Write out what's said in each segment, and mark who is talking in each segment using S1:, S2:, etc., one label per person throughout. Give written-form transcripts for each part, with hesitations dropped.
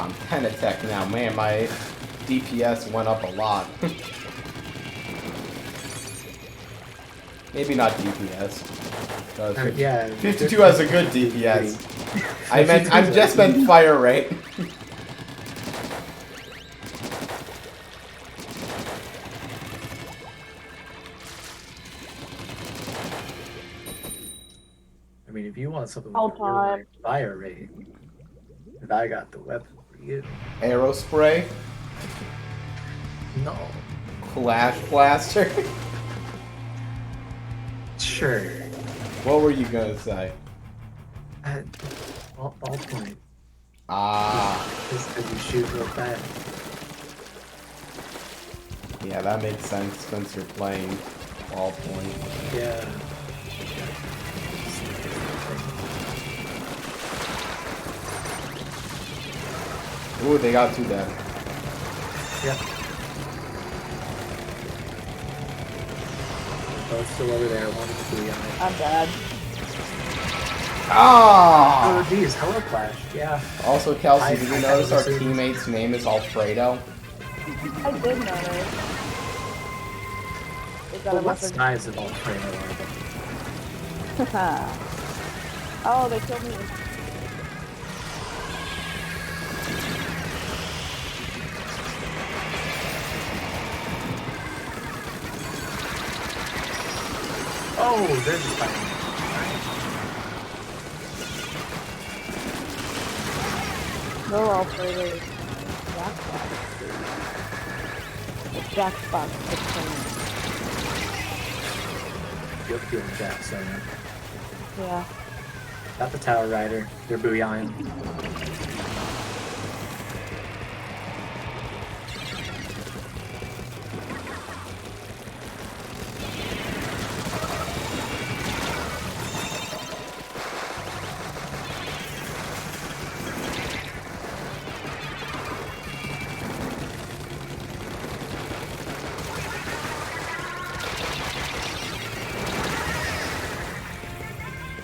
S1: I'm 10 attack now. Man, my DPS went up a lot. Maybe not DPS.
S2: Yeah.
S1: 52 has a good DPS. I just meant fire rate.
S2: I mean, if you want something
S3: All
S2: with a really
S3: time.
S2: high fire rate, then I got the weapon for you.
S1: Arrow spray.
S2: No.
S1: Flash blaster.
S2: Sure.
S1: What were you gonna say?
S2: All point.
S1: Ah.
S2: Just because you shoot real fast.
S1: Yeah, that makes sense since you're playing ball point.
S2: Yeah.
S1: Ooh, they got 2 dead.
S2: Yep. Both still over there. One of the 3 on it.
S3: I'm dead.
S1: Ah!
S2: Oh, geez. Hello, Flash. Yeah.
S1: Also, Kelsey, did you
S2: I
S1: notice our
S2: haven't seen-
S1: teammate's name is Alfredo?
S3: I did notice. Is that
S2: Well,
S3: a
S2: what
S3: reference?
S2: size of Alfredo are they?
S3: Oh, they killed me.
S2: Oh, they're just fighting.
S3: No, Alfredo. Jackbox. The Jackbox 16.
S2: You'll feel Jack Sona.
S3: Yeah.
S2: Got the Tower Rider. They're booyahing.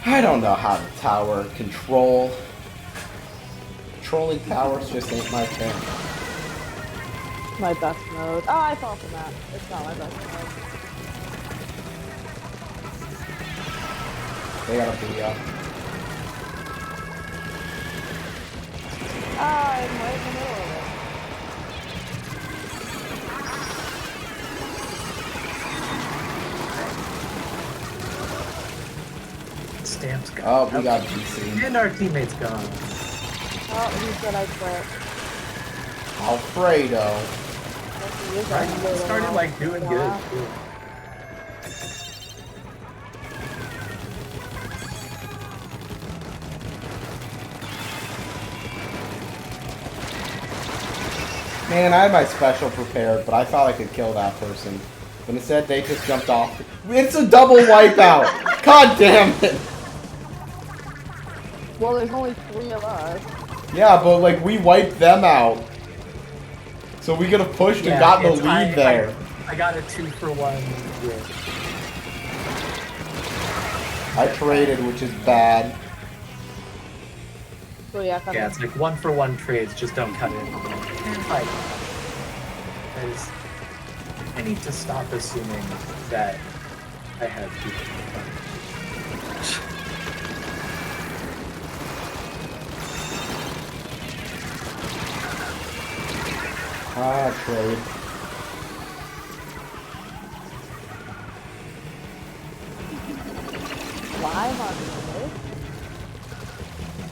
S1: I don't know how to tower control. Controlling towers just ain't my thing.
S3: My best mode. Oh, I fell from that. It's not my best mode.
S1: They got a booyah.
S3: Ah, I'm right in the middle of it.
S2: Stamp's gone.
S1: Oh, we got DC.
S2: And our teammate's gone.
S3: Oh, he said I quit.
S1: Alfredo.
S3: Yes, he is
S2: Right?
S3: on the middle
S2: Started
S3: of
S2: like doing
S3: it.
S2: good.
S1: Man, I had my special prepared, but I thought I could kill that person. But instead, they just jumped off. It's a double wipeout! God damn it!
S3: Well, there's only 3 of us.
S1: Yeah, but like, we wiped them out. So we could have pushed and got the lead there.
S2: I got a 2-for-1 win.
S1: I traded, which is bad.
S3: So yeah, kind
S2: Yeah,
S3: of.
S2: it's like 1-for-1 trades just don't cut it. Like, because I need to stop assuming that I have people.
S1: Ah, trade.
S3: Live on this.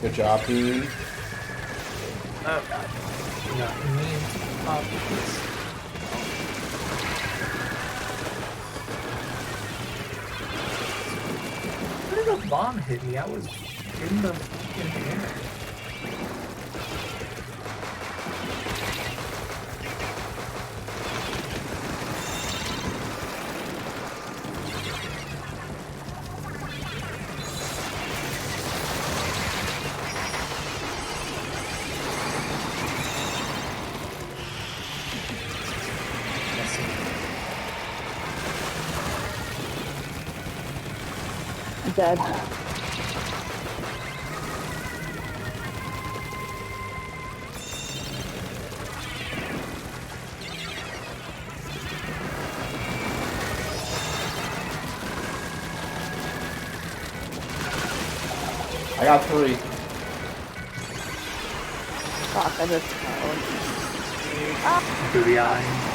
S1: Good job, team.
S2: Oh god. No, me and Where did the bomb hit me? I was in the fucking air.
S3: Dead.
S1: I got 3.
S3: Fuck, I just failed. Ah!
S2: To the eye.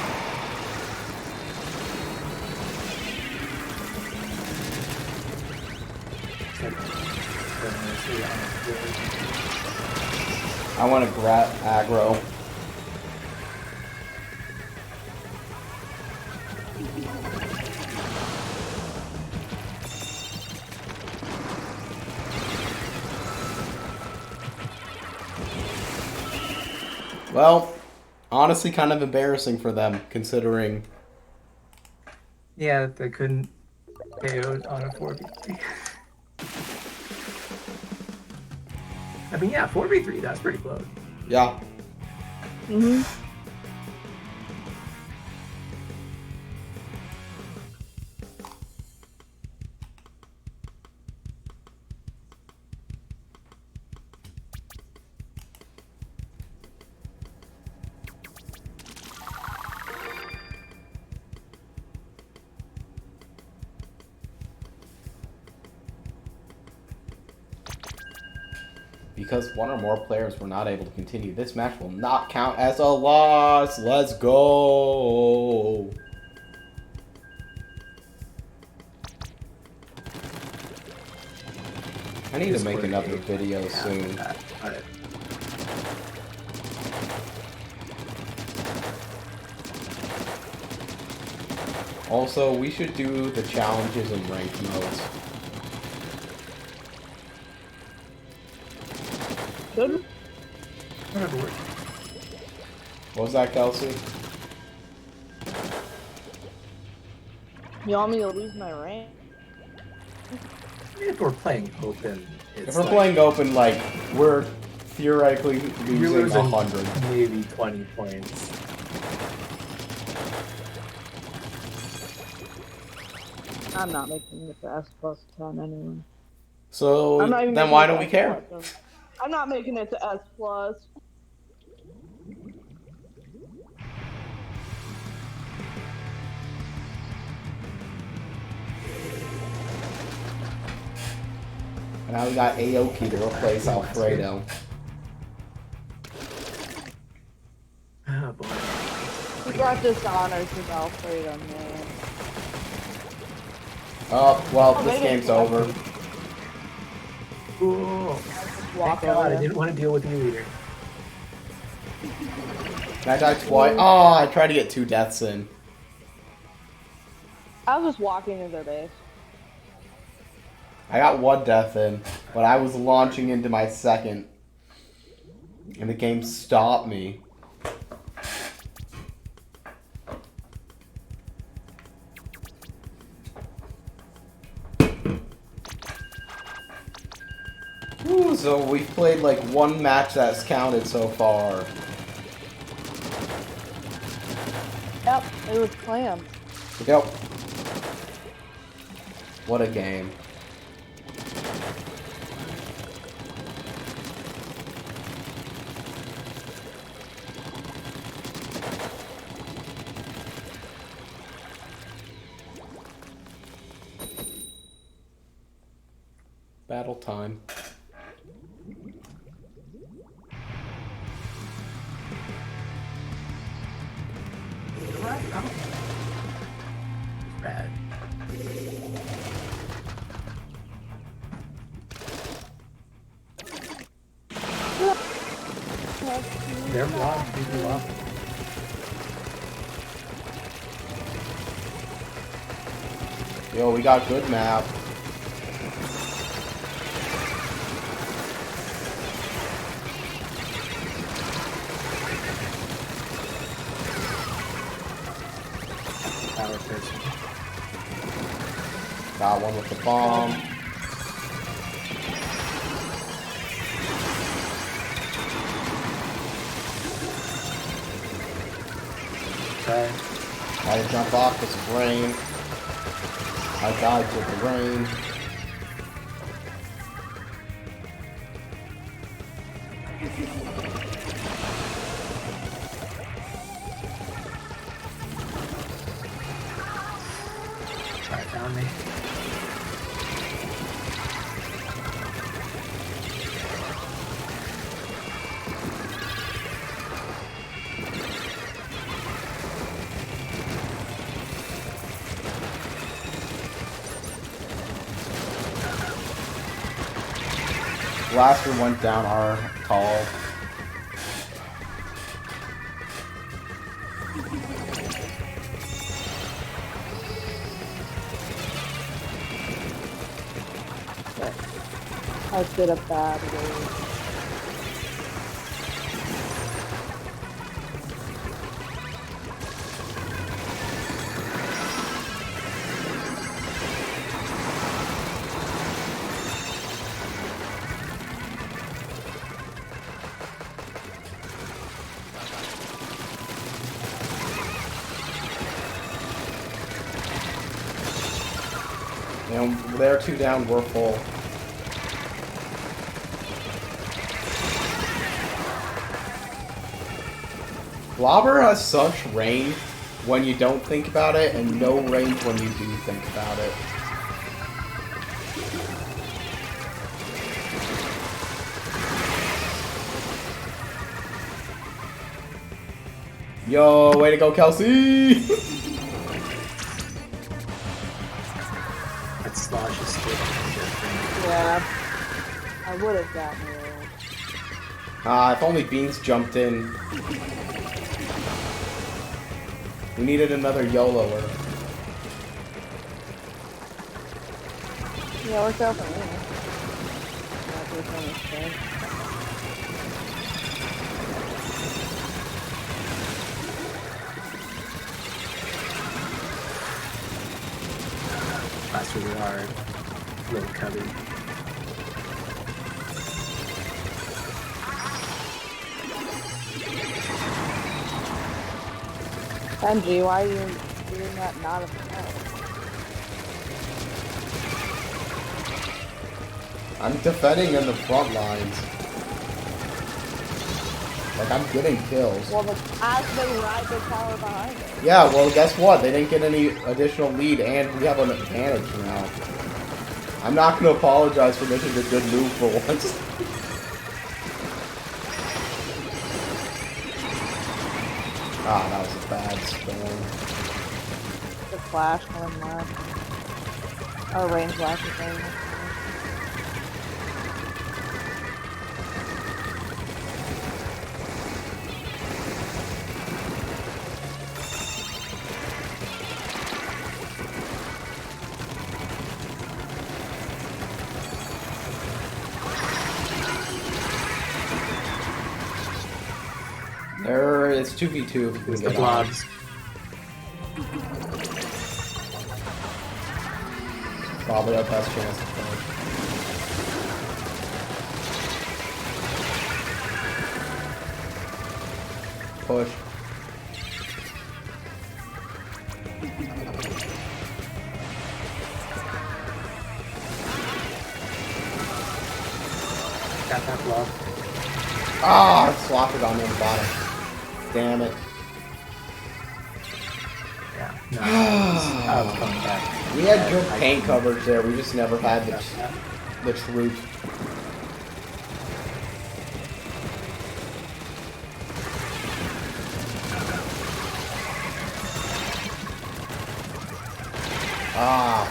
S1: I want to grab aggro. Well, honestly, kind of embarrassing for them, considering.
S2: Yeah, they couldn't KO on a 4v3. I mean, yeah, 4v3, that's pretty close.
S1: Yeah.
S3: Mm-hmm.
S1: Because one or more players were not able to continue, this match will not count as a loss. Let's go. I need to make another video soon.
S2: Alright.
S1: Also, we should do the challenges in ranked modes.
S3: Good.
S2: Whatever works.
S1: What was that, Kelsey?
S3: You want me to lose my rank?
S2: If we're playing open, it's
S1: If we're
S2: like,
S1: playing open, like, we're theoretically
S2: you're
S1: losing
S2: losing
S1: 100.
S2: maybe 20 points.
S3: I'm not making it to S plus 10 anyway.
S1: So,
S3: I'm not even
S1: then
S3: making
S1: why
S3: it
S1: don't
S3: to
S1: we
S3: S
S1: care?
S3: plus. I'm not making it to S plus.
S1: And now we got Aoki to replace Alfredo.
S2: Oh boy.
S3: We got dishonored with Alfredo, man.
S1: Oh, well,
S3: Oh,
S1: this
S3: maybe
S1: game's
S3: it's
S1: over.
S2: Cool.
S3: Walk
S2: Thank God, I
S3: over.
S2: didn't want to deal with you either.
S1: I died twice. Oh, I tried to get 2 deaths in.
S3: I was just walking into their base.
S1: I got 1 death in, but I was launching into my second. And the game stopped me. Ooh, so we've played like 1 match that's counted so far.
S3: Yep, it was planned.
S1: Yep. What a game. Battle time.
S2: Rad. They're blocked, people blocked.
S1: Yo, we got good map.
S2: Power person.
S1: Got one with the bomb.
S2: Okay.
S1: I had to jump off this rain. I died with the rain.
S2: Alright, found me.
S1: Blaster went down our tall.
S3: I did a bad way.
S1: And they're 2 down, we're full. Blobber has such range when you don't think about it, and no range when you do think about it. Yo, way to go, Kelsey!
S2: That slosh is still different.
S3: Yeah. I would have gotten it.
S1: If only Beans jumped in. We needed another YOLOer.
S3: Yeah, worked out for me. Not doing so much good.
S2: That's really hard. Little cubby.
S3: Benji, why are you doing that not of the
S1: I'm defending in the front lines. Like, I'm getting kills.
S3: Well, as they ride the tower behind it.
S1: Yeah, well, guess what? They didn't get any additional lead, and we have an advantage now. I'm not going to apologize for making a good move for once. That was a bad storm.
S3: The flash coming left. Or range flash is going left.
S1: It's 2v2 if you can
S2: It's
S1: get
S2: the
S1: on.
S2: blobs.
S1: Probably our best chance to play. Push.
S2: Got that blob.
S1: Slopped it on the bottom. Damn it.
S2: Yeah. No, I was coming back.
S1: We had good paint coverage there, we just never had the truth.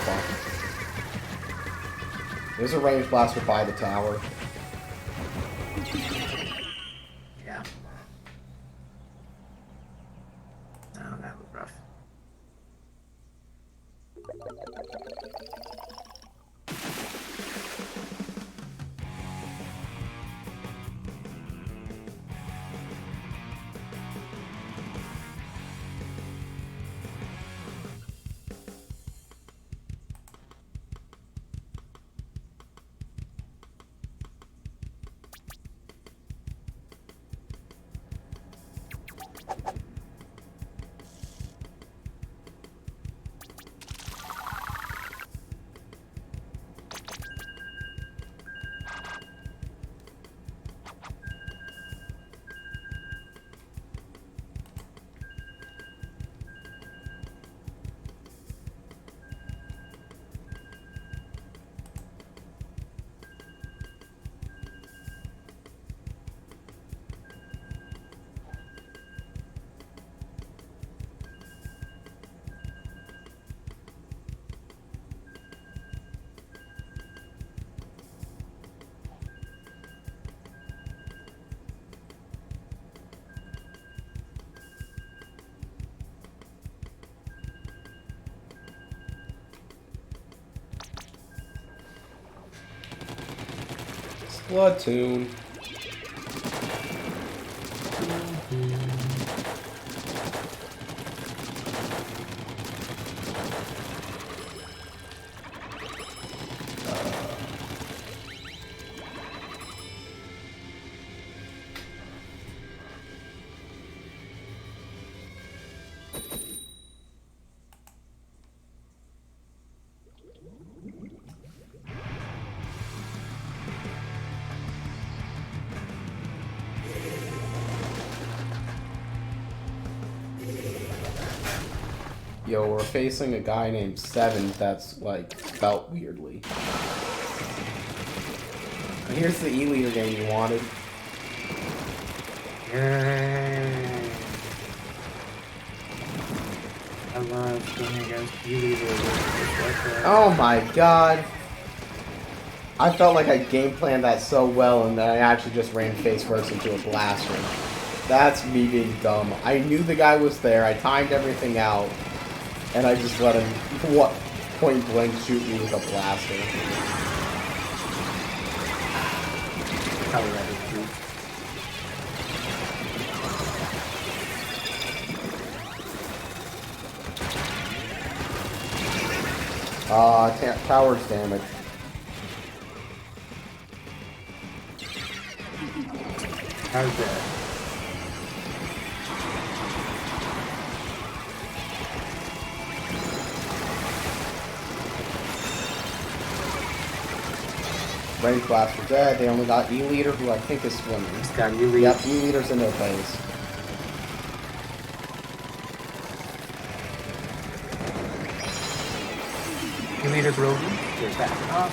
S1: Fuck. There's a range blaster by the tower.
S2: Yeah. No, that was rough.
S1: Platoon. Yo, we're facing a guy named Seven that's, like, spelt weirdly. Here's the E-Leader game you wanted.
S2: Yay! I love going against E-Leaders.
S1: Oh my god. I felt like I game planned that so well and then I actually just ran face first into a blaster. That's me being dumb. I knew the guy was there, I timed everything out, and I just let him, point blank shoot me with a blaster.
S2: Probably rather true.
S1: Tower's damage.
S2: How's that?
S1: Range blaster dead. They only got E-Leader, who I think is swimming.
S2: Just got E-Leader.
S1: Yep, E-Leader's in their place.
S2: E-Leader Brody. They're back up.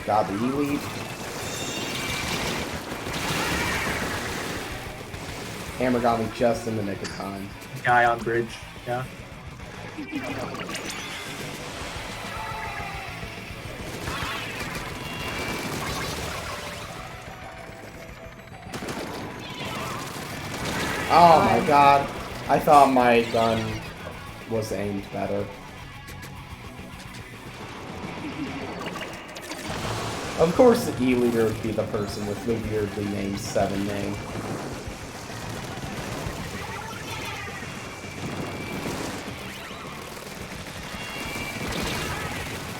S1: Got the E-Lead. Hammer got me just in the nick of time.
S2: Guy on bridge. Yeah.
S1: Oh my god. I thought my gun was aimed better. Of course the E-Leader would be the person with the weirdly named 7 name.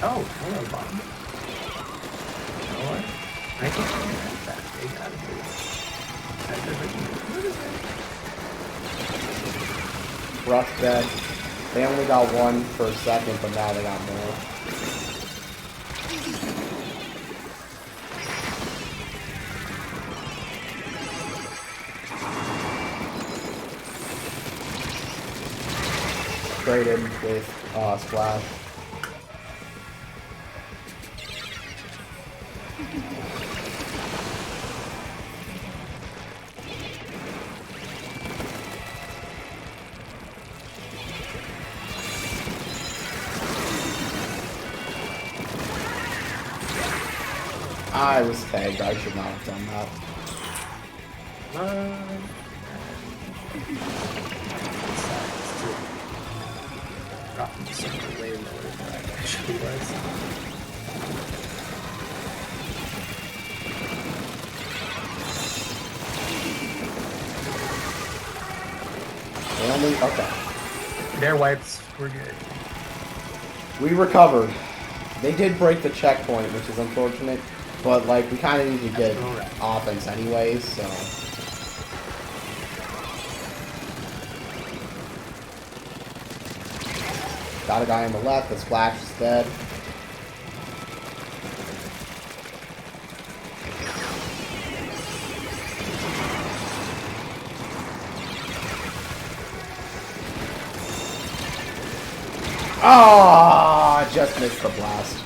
S2: Oh, hello, Bob. You know what? I can see that. They got it.
S1: Rush dead. They only got one for a second, but now they got more. Traded with Splash. I was tagged. I should not have done that.
S2: Dropping something way lower than I actually was.
S1: They only, okay.
S2: Their wipes were good.
S1: We recovered. They did break the checkpoint, which is unfortunate, but like we kind of need to get offense anyways, so. Got a guy on the left, the Splash is dead. Ah, just missed the blast.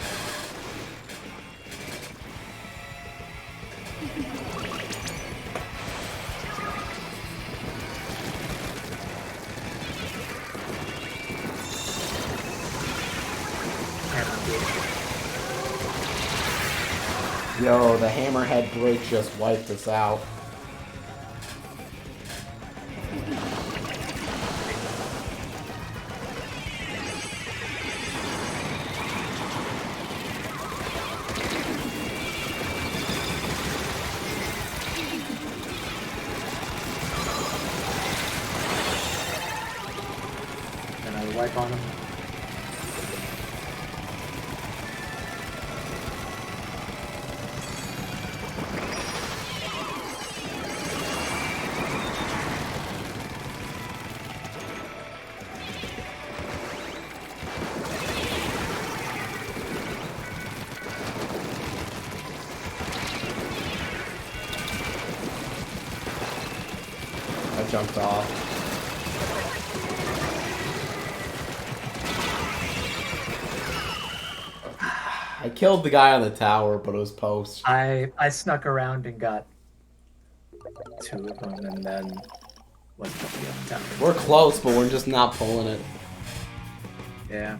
S1: Yo, the Hammerhead Bridge just wiped us out.
S2: on him.
S1: I jumped off. I killed the guy on the tower, but it was post.
S2: I snuck around and got 2 of them, and then went to the other tower.
S1: We're close, but we're just not pulling it.
S2: Yeah.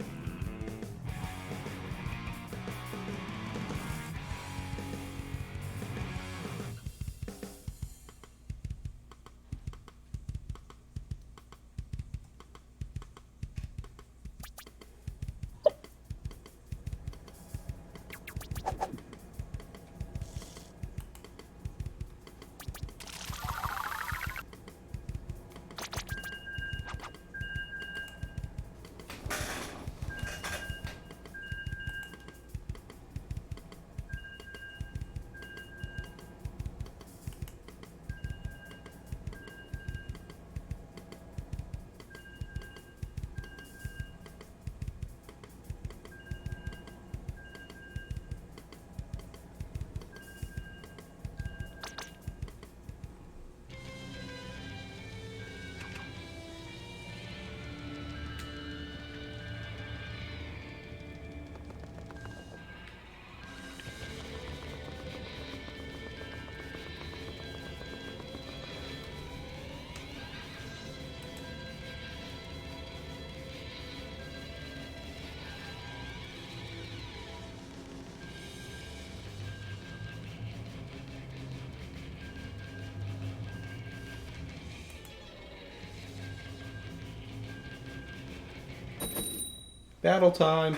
S1: Battle time.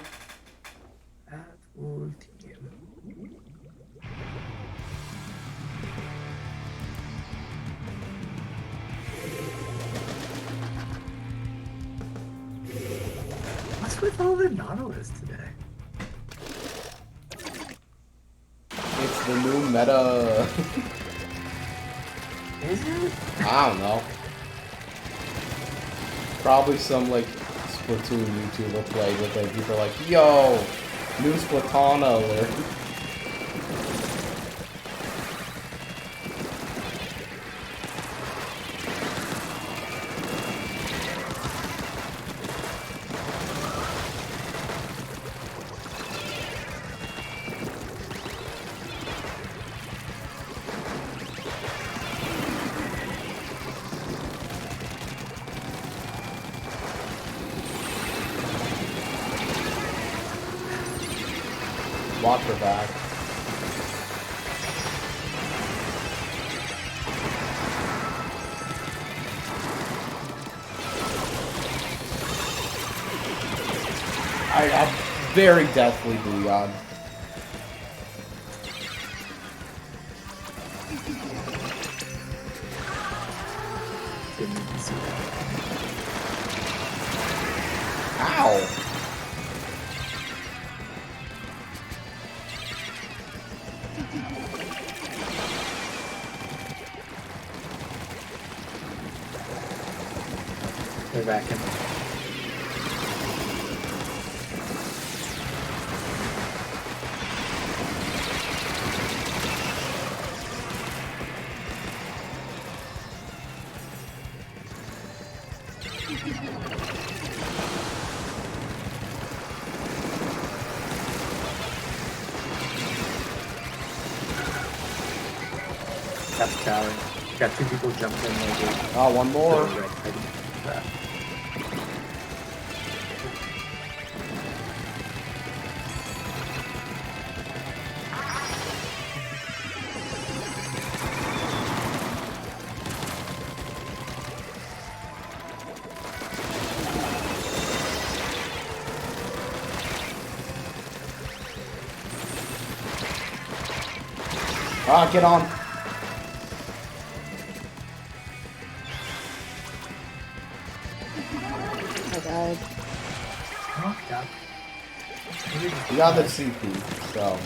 S2: At ultimum. What's with all the Nautilus today?
S1: It's the new meta.
S2: Is it?
S1: I don't know. Probably some like Splatoon YouTuber played with it. People are like, yo, new Splatana alert. Watch her back. I got very deathly Booyah.
S2: Didn't even see that.
S1: Ow!
S2: They're back in. Got the tower. Got 2 people jumped in over.
S1: Oh, one more.
S2: Right, I didn't do that.
S1: Ah, get on.
S3: I died.
S1: You got the CP, so.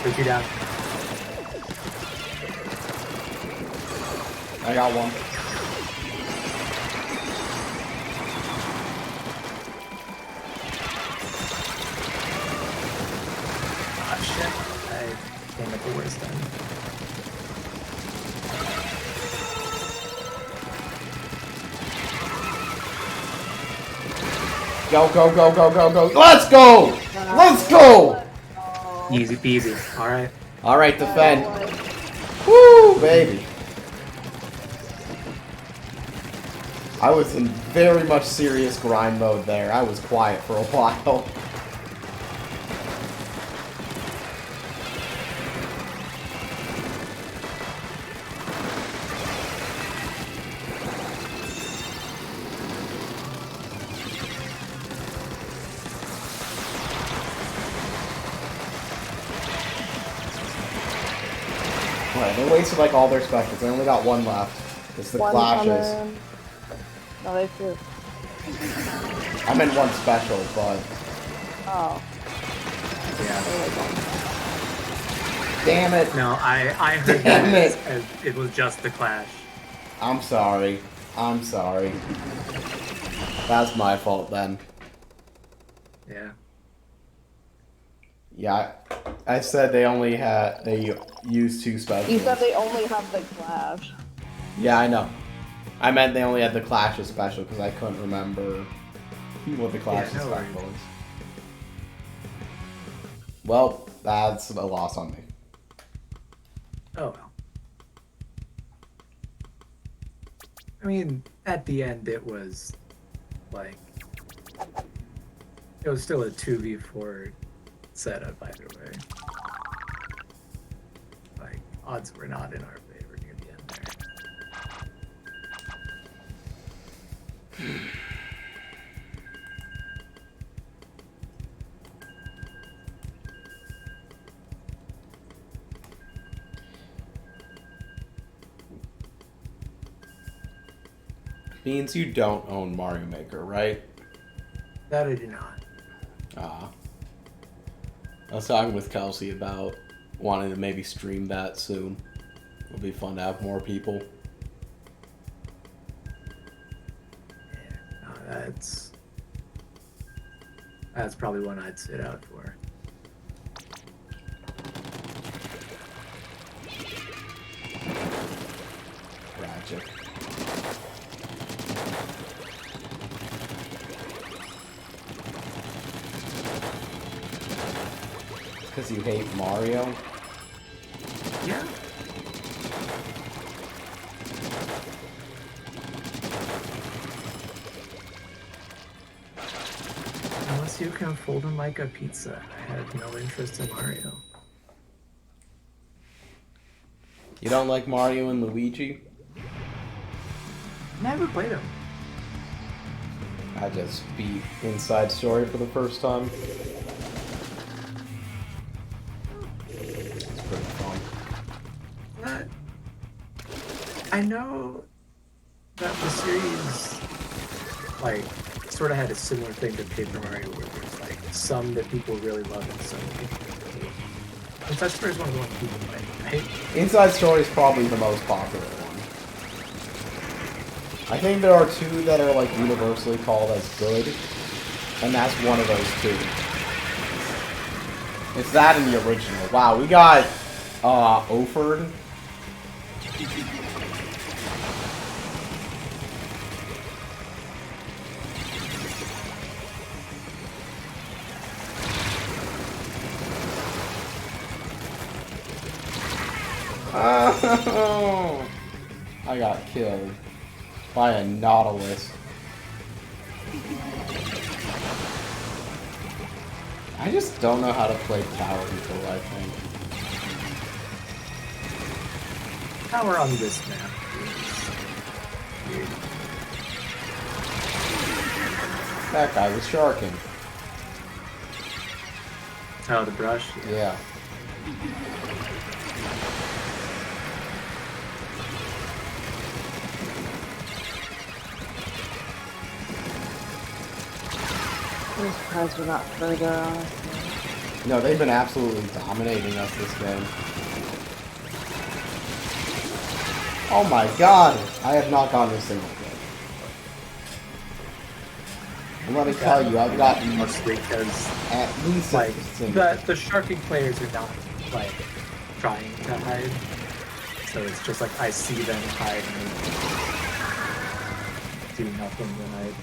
S2: Put you down.
S1: I got one.
S2: Ah, shit. I came at the worst time.
S1: Go, go, go, go, go, go. Let's go! Let's go!
S2: Easy peasy. Alright.
S1: Alright, defend. Woo, baby. I was in very much serious grind mode there. I was quiet for a while. Right, they wasted like all their specials. They only got one left. It's the
S3: One
S1: clashes.
S3: coming. No, they two.
S1: I meant one special, but
S3: Oh.
S2: Yeah.
S1: damn it.
S2: No, I heard
S1: Damn
S2: that
S1: it.
S2: as it was just the clash.
S1: I'm sorry. I'm sorry. That's my fault then.
S2: Yeah.
S1: Yeah, I said they used two specials.
S3: You said they only have the clash.
S1: Yeah, I know. I meant they only had the Clashes special because I couldn't remember what the Clashes
S2: no
S1: special
S2: worries.
S1: was. Well, that's a loss on me.
S2: Oh well. I mean, at the end it was like it was still a 2v4 setup either way. Like odds were not in our favor near the end there.
S1: Means you don't own Mario Maker, right?
S2: That I do not.
S1: Ah. I was talking with Kelsey about wanting to maybe stream that soon. It'll be fun to have more people.
S2: Yeah, no, that's probably one I'd sit out for.
S1: Tragic. Because you hate Mario?
S2: Yeah. Unless you can fold him like a pizza, I have no interest in Mario.
S1: You don't like Mario and Luigi?
S2: Never played him.
S1: I just beat Inside Story for the first time. It's pretty fun.
S2: Not. I know that the series, like, sort of had a similar thing to Paper Mario, where there's like some that people really love and some that people really hate. Inside Story is one of the ones people like, right?
S1: Inside Story is probably the most popular one. I think there are two that are like universally called as good, and that's one of those two. It's that and the original. Wow, we got Oford. Oh, I got killed by a Nautilus. I just don't know how to play Tower Control, I think.
S2: Power on this map is weird.
S1: That guy was sharking.
S2: Oh, the brush?
S1: Yeah.
S3: I'm surprised we're not further, honestly.
S1: No, they've been absolutely dominating us this game. Oh my god! I have not gone to a single kill. And let me tell you, I've gotten
S2: Mostly because
S1: at least
S2: like
S1: a single.
S2: the sharking players are not like trying to hide, so it's just like I see them hide and do nothing when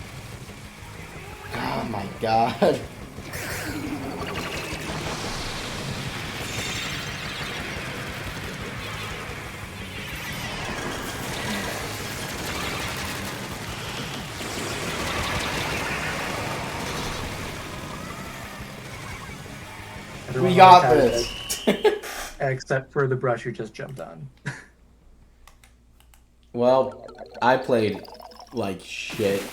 S1: Oh my god. We got this.
S2: Except for the brush you just jumped on.
S1: Well, I played like shit.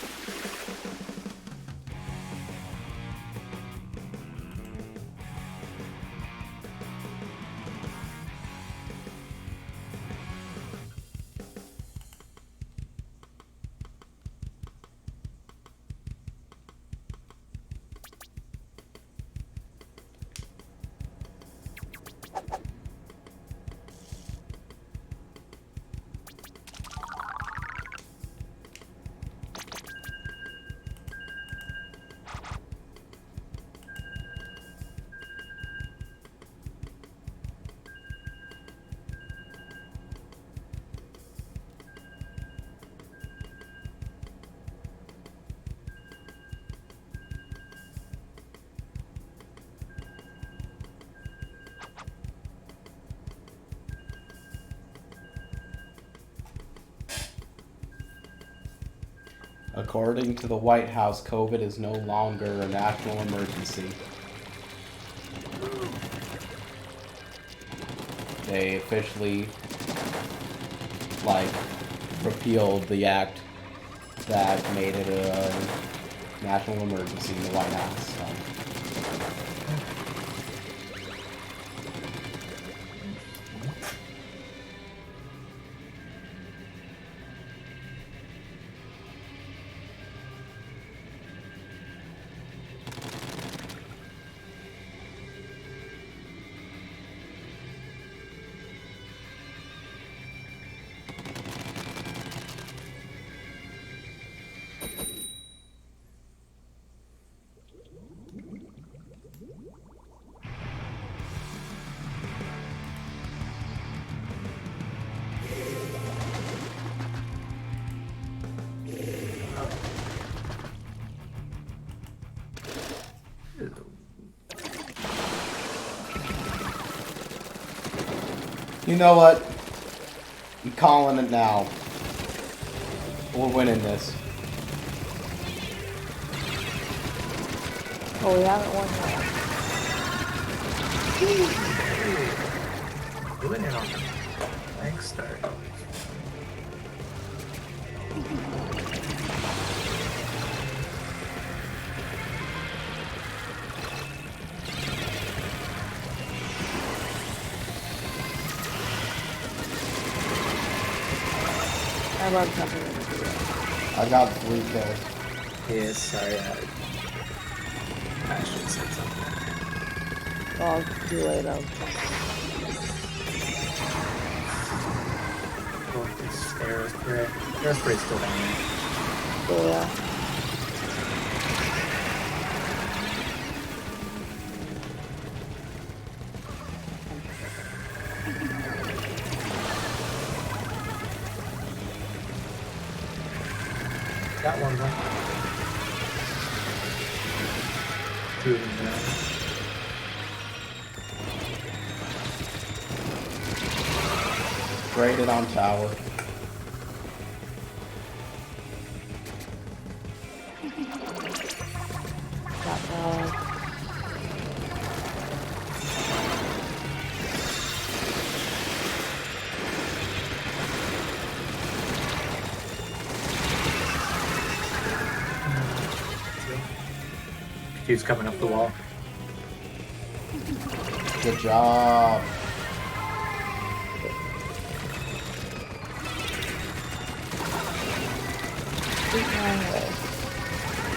S1: According to the White House, COVID is no longer a national emergency. They officially, repealed the act that made it a national emergency in the White House. So. You know what? I'm calling it now. We're winning this.
S3: Oh, we haven't won yet.
S2: Doing it on the next start.
S3: I love something to do that.
S1: I got 3 kills.
S2: Yeah, sorry, I should say something.
S3: Well, too late.
S2: Oh, this aerospray's still down there.
S3: So, yeah.
S2: Got one left. Two of them down.
S1: Graded on tower.
S3: Got dog.
S2: He's coming up the wall.
S1: Good job.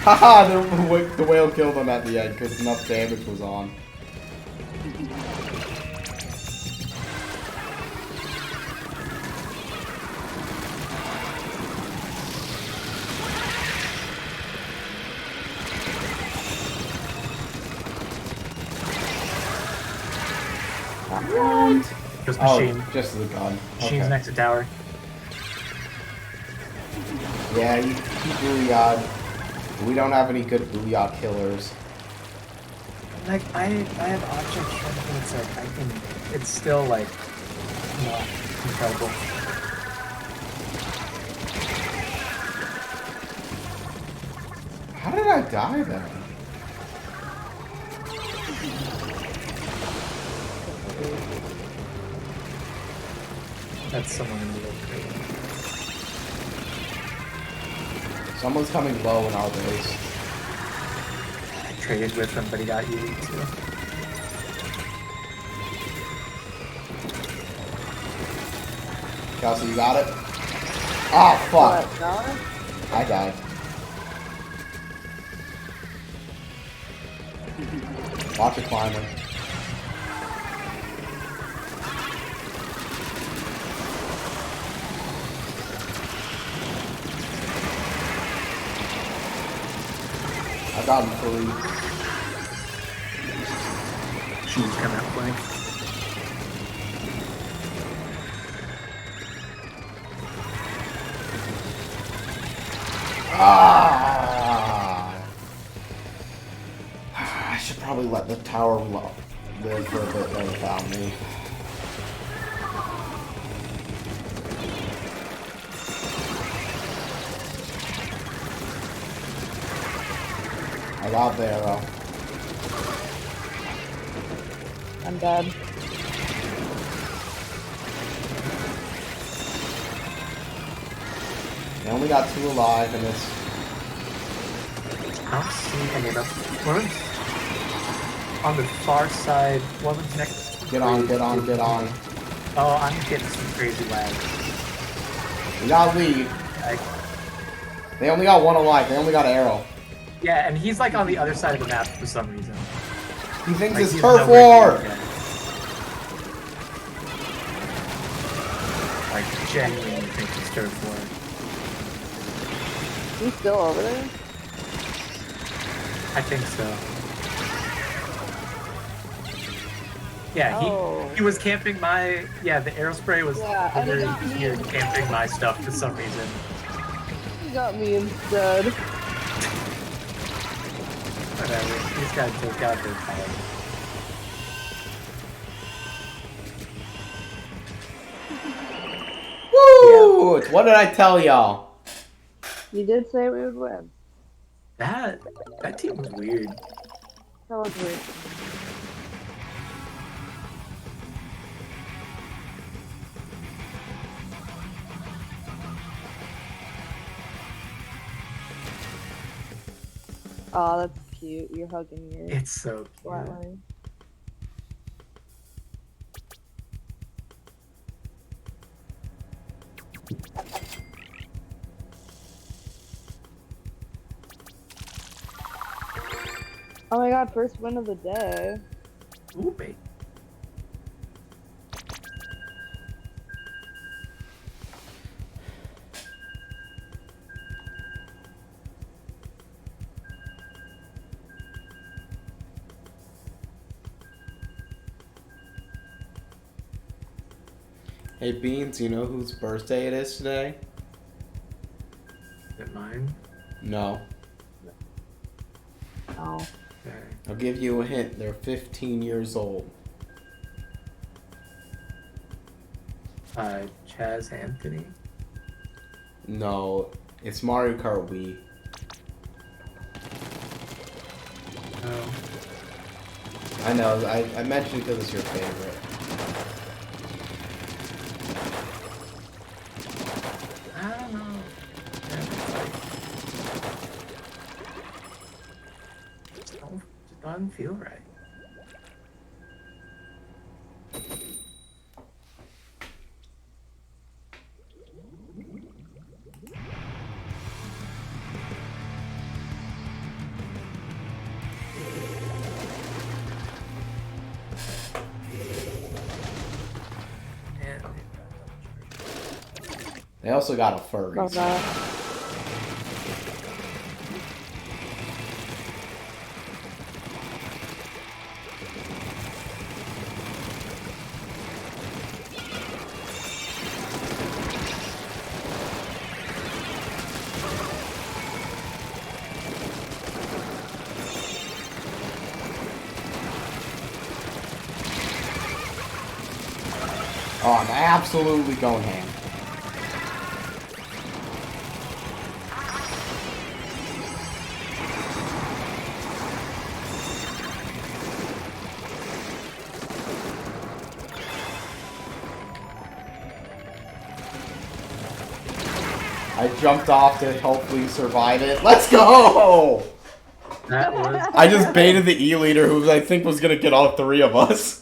S1: Haha, the whale killed him at the end because enough damage was on.
S2: Just
S1: Oh,
S2: machine.
S1: just the gun.
S2: Machine's
S1: Okay.
S2: next to tower.
S1: Yeah, you keep Booyah. We don't have any good Booyah killers.
S2: Like I have object strength, and it's like I can. It's still like not incredible.
S1: How did I die then?
S2: That's someone in the low crate.
S1: Someone's coming low in our base.
S2: I traded with him, but he got you too.
S1: Kelsey, you got it? Oh, fuck.
S3: What, dog?
S1: I died. Watch it climbing. I got him free.
S2: She's coming out flank.
S1: Ah! I should probably let the tower live for a bit there without me. I got the arrow.
S3: I'm dead.
S1: They only got 2 alive and it's...
S2: I don't see any of them. One of them's on the far side. One of them's next.
S1: Get on, get on, get on.
S2: Oh, I'm getting some crazy lag.
S1: We got lead.
S2: I,
S1: They only got 1 alive. They only got an arrow.
S2: yeah, and he's like on the other side of the map for some reason.
S1: He thinks
S2: Like,
S1: it's
S2: he's
S1: turf
S2: nowhere
S1: war!
S2: near it. Like, genuinely think it's turf war.
S3: He's still over there?
S2: I think so. Yeah,
S3: Oh.
S2: he was camping my... Yeah, the arrow spray was
S3: Yeah, and he
S2: over
S3: got me.
S2: here camping my stuff for some reason.
S3: He got me instead.
S2: Whatever. He's got to take out their power.
S1: Woo! What did I tell y'all?
S3: You did say we would win.
S2: That team was weird.
S3: That was weird. Oh, that's cute. You're hugging your
S2: It's so cute.
S3: flatline. Oh my god, first win of the day.
S2: Ooh, babe.
S1: Hey Beans, you know whose birthday it is today?
S2: Is it mine?
S1: No.
S3: No.
S2: Okay.
S1: I'll give you a hint. They're 15 years old.
S2: Chaz Anthony.
S1: No, it's Mario Kart Wii.
S2: Oh.
S1: I know, I mentioned it because it's your favorite.
S2: I don't know. Yeah, it's like, just doesn't feel right. And
S1: They also got a furry.
S3: Love that.
S1: Oh, I'm absolutely going ham. I jumped off to hopefully survive it. Let's go!
S2: that was
S1: I just baited the E-leader who I think was gonna get all three of us.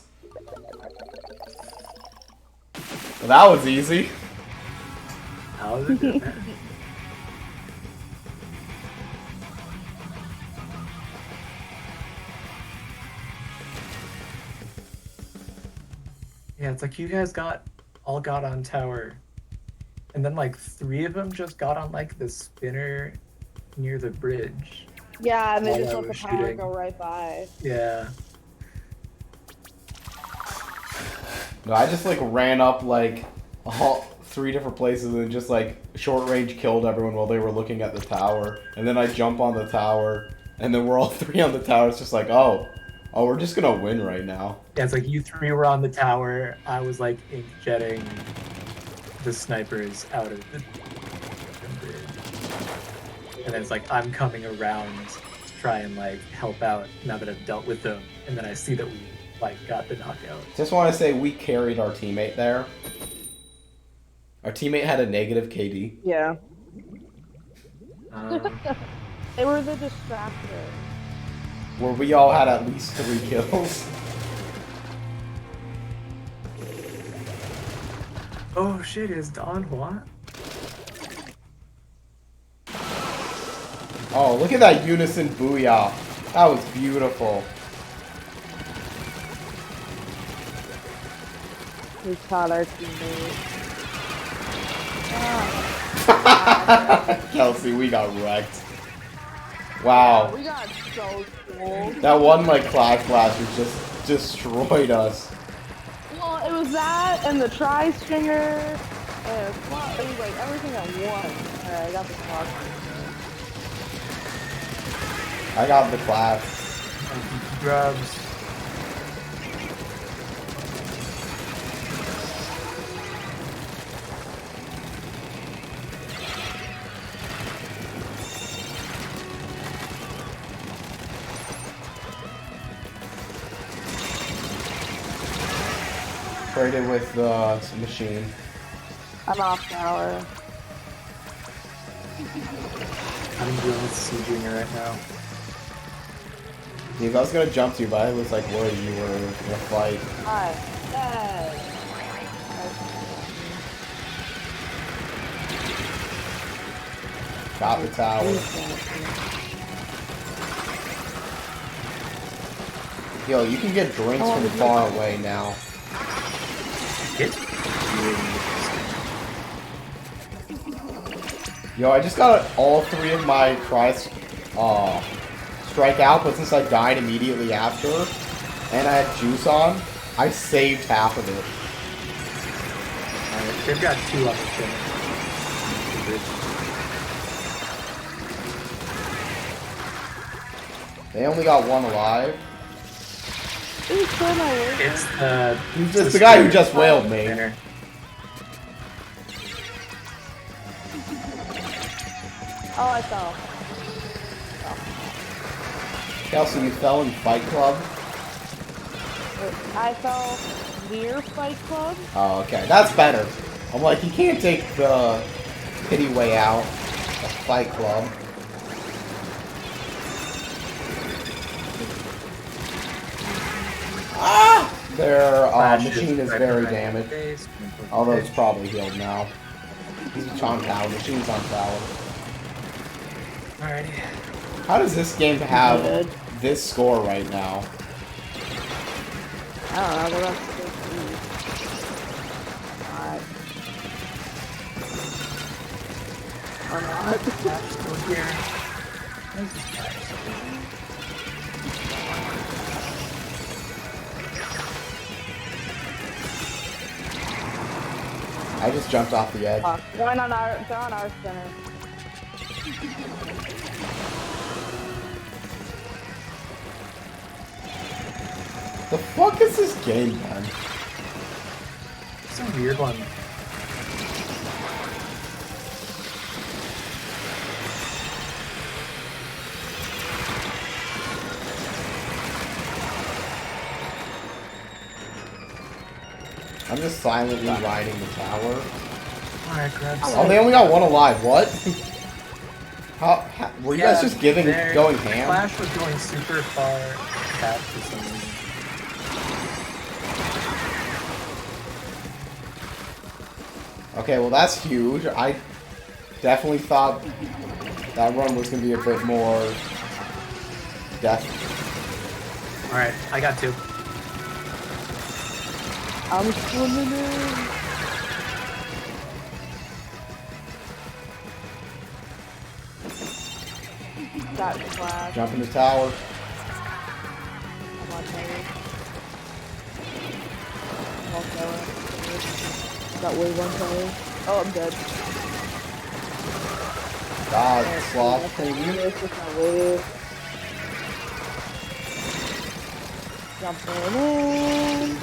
S1: Well, that was easy.
S2: how was it doing that? Yeah, it's like you guys all got on tower, and then like 3 of them just got on like the spinner near the bridge.
S3: Yeah, and they
S2: While
S3: just
S2: I
S3: let the
S2: was
S3: power
S2: shooting.
S3: go right by.
S2: Yeah.
S1: No, I just like ran up like all 3 different places and just like short range killed everyone while they were looking at the tower. And then I jump on the tower, and then we're all 3 on the tower. It's just like, oh, we're just gonna win right now.
S2: Yeah, it's like you 3 were on the tower. I was like inkjetting the snipers out of the bridge. And then it's like I'm coming around to try and like help out now that I've dealt with them. And then I see that we like got the knockout.
S1: Just want to say we carried our teammate there. Our teammate had a negative KD.
S3: Yeah.
S2: Um,
S3: They were the distractor.
S1: Where we all had at least 3 kills.
S2: oh shit, is Don what?
S1: Oh, look at that unison booyah. That was beautiful.
S3: We caught our teammate.
S1: Kelsey, we got wrecked. Wow.
S3: We got so cool.
S1: That one, like, Clash Blaster just destroyed us.
S3: Well, it was that and the tri-stringer and it was like everything at once. Alright, I got the clock.
S1: I got the Clash.
S2: Grubs.
S1: Traded with the machine.
S3: I'm off tower.
S2: I'm dealing with Sieging right now.
S1: Dude, I was gonna jump to you, but I was like worried you were in a fight.
S3: Alright. Yay.
S1: Got the tower. Yo, you can get drinks from far away now.
S2: It's
S1: Yo, I just got all 3 of my tries strike out, but since I died immediately after, and I had juice on, I saved half of it.
S2: they've got 2 on the
S1: They only got one alive.
S3: Who's still my way?
S2: It's
S1: It's the guy who just wailed me.
S2: There.
S3: Oh, I fell.
S1: Kelsey, you fell in Fight Club?
S3: I fell near Fight Club.
S1: Oh, okay. That's better. I'm like, you can't take the pity way out of Fight Club. Ah! Their machine is very damaged. Although it's probably healed now. He's on tower. Machine's on tower.
S2: Alrighty.
S1: How does this game have
S3: Good.
S1: this score right now?
S3: I don't know, but that's good. Alright. Or not.
S2: Still here. Where's this guy?
S1: I just jumped off the edge.
S3: They're on our center.
S1: The fuck is this game, man?
S2: It's a weird one.
S1: I'm just silently riding the tower.
S2: Alright, grab
S1: Oh,
S2: some.
S1: they only got one alive. What? How were you guys just going ham?
S2: Flash was going super far back for some reason.
S1: Okay, well that's huge. I definitely thought that run was going to be a bit more death.
S2: Alright, I got two.
S3: I'm swimming in. Got flash.
S1: Jump in the tower.
S3: I'm on tower. I'm on tower. Got wave on tower. Oh, I'm dead.
S1: God, sloth.
S3: This is my wave. Jumping in.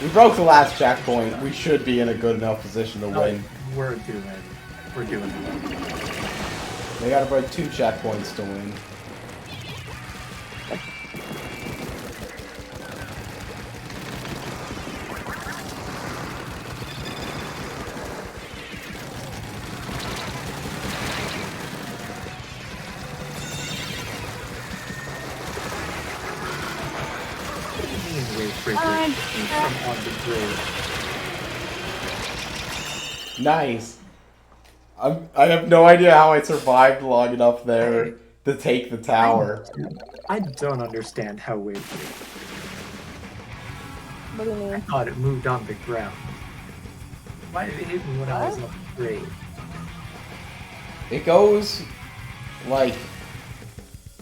S1: We broke the last checkpoint. We should be in a good enough position to win.
S2: We're doing it.
S1: They gotta break 2 checkpoints to win.
S2: From on the bridge.
S1: Nice. I have no idea how I survived long enough there to take the tower.
S2: I don't understand how wave
S3: What do you
S2: I
S3: mean?
S2: thought it moved on the ground. Why did it hit me when I was on the bridge?
S1: It goes like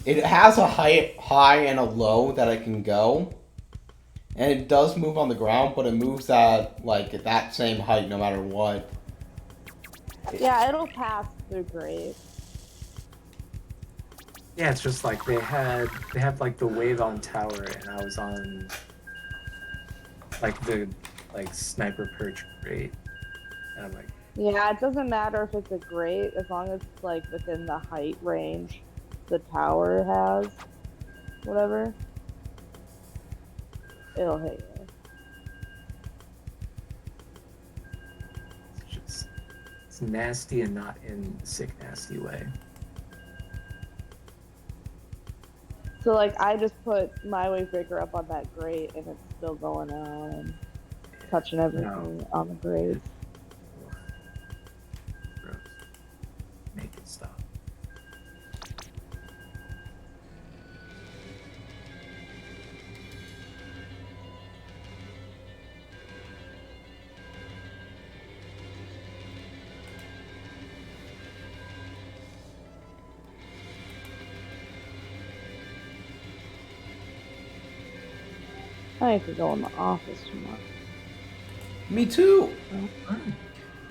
S1: it has a high and a low that it can go. And it does move on the ground, but it moves at like at that same height no matter what.
S3: Yeah, it'll pass through grave.
S2: Yeah, it's just like they have like the wave on tower, and I was on like the sniper perch grate, and I'm like,
S3: Yeah, it doesn't matter if it's a grate as long as it's like within the height range the tower has. Whatever. It'll hit you.
S2: it's nasty and not in a sick nasty way.
S3: So like I just put my wave breaker up on that grate and it's still going on and touching everything on the grate.
S2: Gross. Make it stop.
S3: I need to go in the office tomorrow.
S1: Me too.
S2: Mm.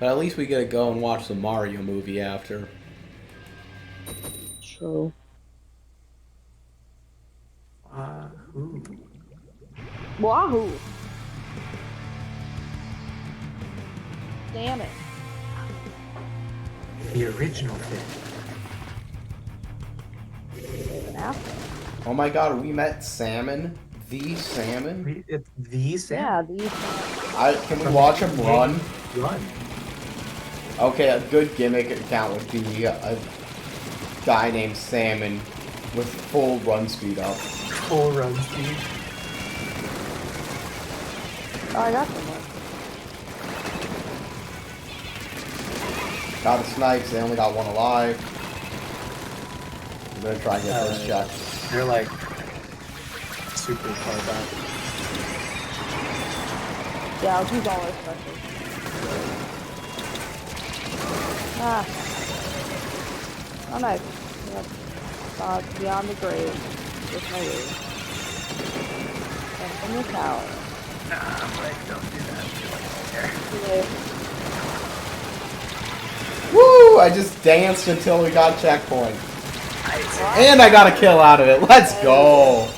S1: But at least we get to go and watch the Mario movie after.
S3: True.
S2: Ooh.
S3: Wahoo! Damn it.
S2: The original thing.
S3: There's an apple.
S1: Oh my god, we met Salmon? The Salmon?
S2: It's the Sam.
S3: Yeah, these.
S1: Can we watch him run?
S2: Run.
S1: Okay, a good gimmick account would be a guy named Salmon with full run speed up.
S2: Full run speed.
S3: Oh, I got some more.
S1: Got the snipes, they only got one alive. I'm gonna try and get those checked.
S2: They're like super far back.
S3: Yeah, I'll use all our specials. Ah. Oh, nice. Yep. Beyond the grave. With my wave. And in the tower.
S2: Nah, like, don't do that.
S3: Yeah.
S1: Woo! I just danced until we got checkpoint. And I got a kill out of it. Let's go!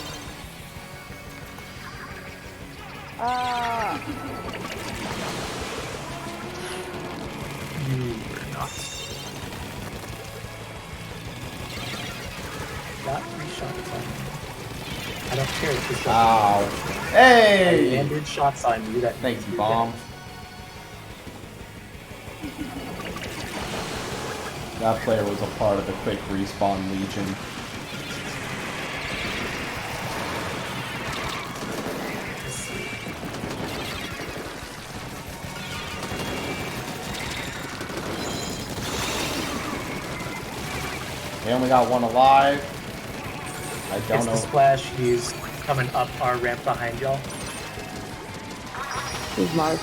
S3: Ah.
S2: You were not. Got 3 shots on you. I don't care if this
S1: Ow.
S2: I
S1: Hey!
S2: landed shots on you that
S1: Thanks,
S2: you
S1: bomb. That player was a part of the quick respawn legion. They only got one alive. I don't
S2: It's
S1: know.
S2: the splash. He's coming up our ramp behind y'all.
S3: He's Mark.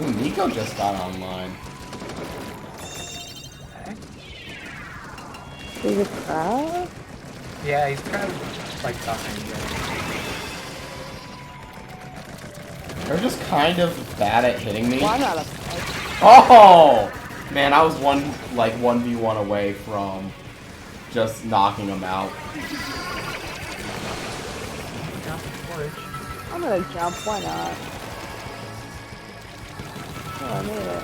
S1: Ooh, Nico just got online.
S3: Is it crab?
S2: Yeah, he's kind of like behind you.
S1: They're just kind of bad at hitting me.
S3: Why not a
S1: Oh! Man, I was 1v1 away from just knocking them out.
S3: I'm gonna jump, why not? Oh, I made it.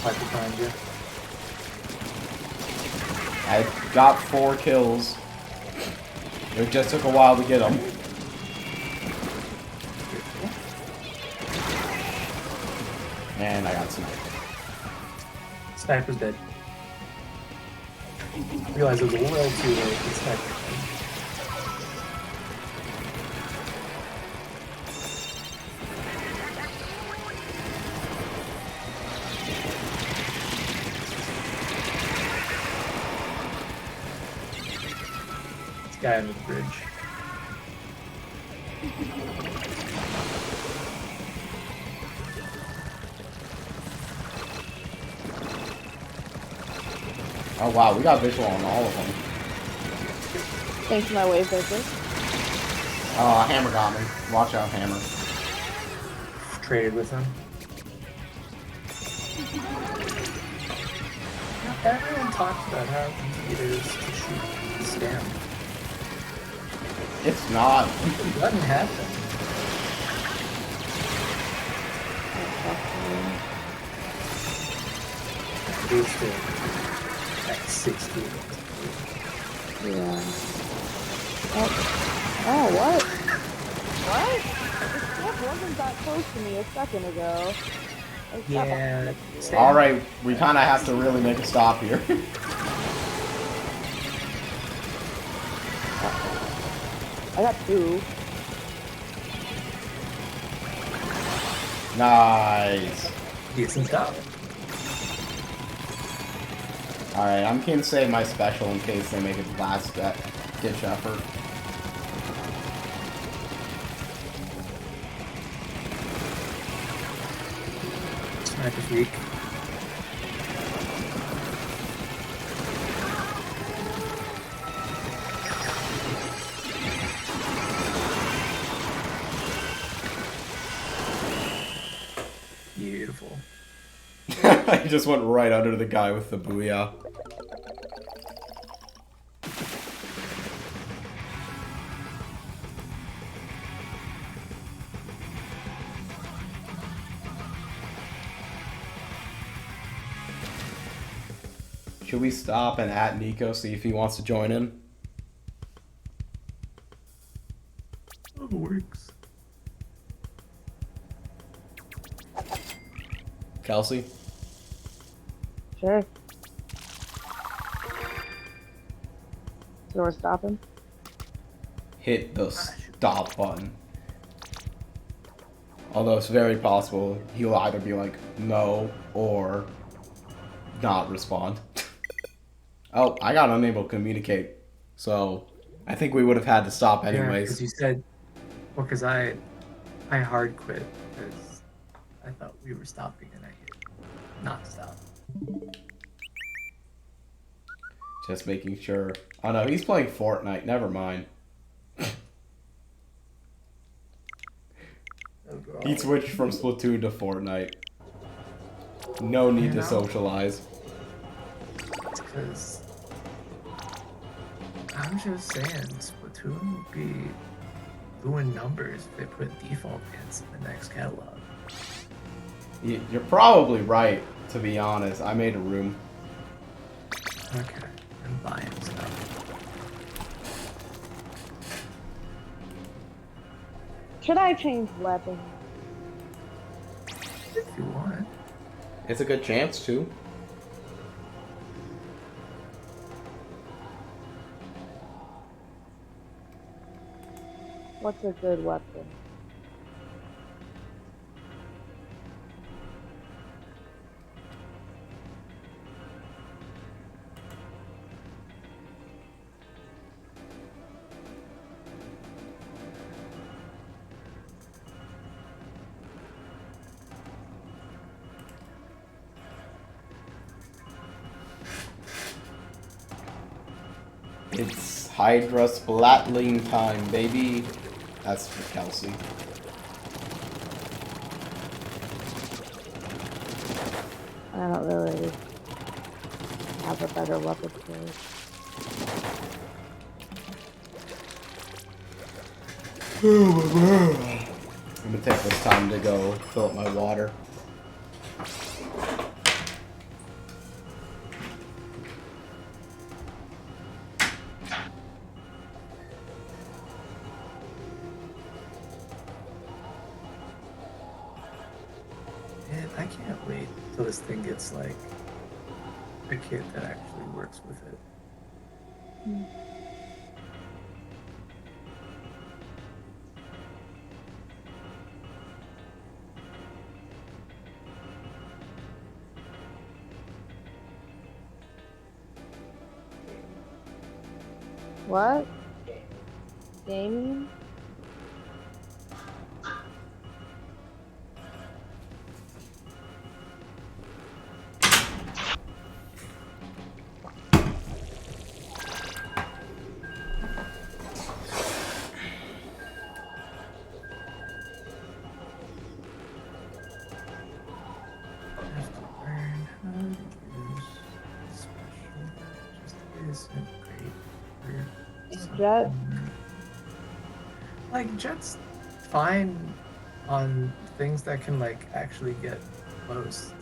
S2: Right behind you.
S1: I got 4 kills. It just took a while to get them. And I got sniped.
S2: Sniper's dead. Realize it was a little too late. The sniper. This guy on the bridge.
S1: Oh wow, we got visual on all of them.
S3: Thanks for my wave breaker.
S1: Oh, Hammer got me. Watch out, Hammer.
S2: Traded with him. Everyone talks about how easy it is to shoot the stem.
S1: It's not.
S2: It doesn't happen. It's still at 60.
S3: Yeah. Oh, what? What? This stuff wasn't that close to me a second ago. Like,
S2: Yeah.
S1: Alright, we kind of have to really make a stop here.
S3: I got 2.
S1: Nice.
S2: Decent stuff.
S1: Alright, I'm going to save my special in case they make a last ditch effort.
S2: Sniper's weak. Beautiful.
S1: I just went right under the guy with the booyah. Should we stop and at Nico, see if he wants to join in?
S2: Oh, it works.
S1: Kelsey?
S3: Sure. So we're stopping?
S1: Hit the stop button. Although it's very possible he'll either be like, no, or not respond. Oh, I got unable to communicate. So, I think we would have had to stop
S2: Yeah, because
S1: anyways.
S2: you said, well, because I hard quit because I thought we were stopping and I hit not stop.
S1: Just making sure. Oh no, he's playing Fortnite. Never mind.
S2: Oh, God.
S1: He switched from Splatoon to Fortnite. No need to socialize.
S2: It's because I'm just saying Splatoon would be doing numbers if they put default hits in the next catalog.
S1: You're probably right, to be honest. I made a room.
S2: Okay, I'm buying stuff.
S3: Should I change weapons?
S2: If you want.
S1: It's a good chance to.
S3: What's a good weapon?
S1: It's Hydra Splatling time, baby. That's for Kelsey.
S3: I don't really have a better weapon choice.
S1: I'm gonna take this time to go fill up my water.
S2: Man, I can't wait till this thing gets like a kit that actually works with it.
S3: What? Gaming?
S2: I have to learn how to use special. Just isn't great for
S3: Jet?
S2: like Jet's fine on things that can like actually get close.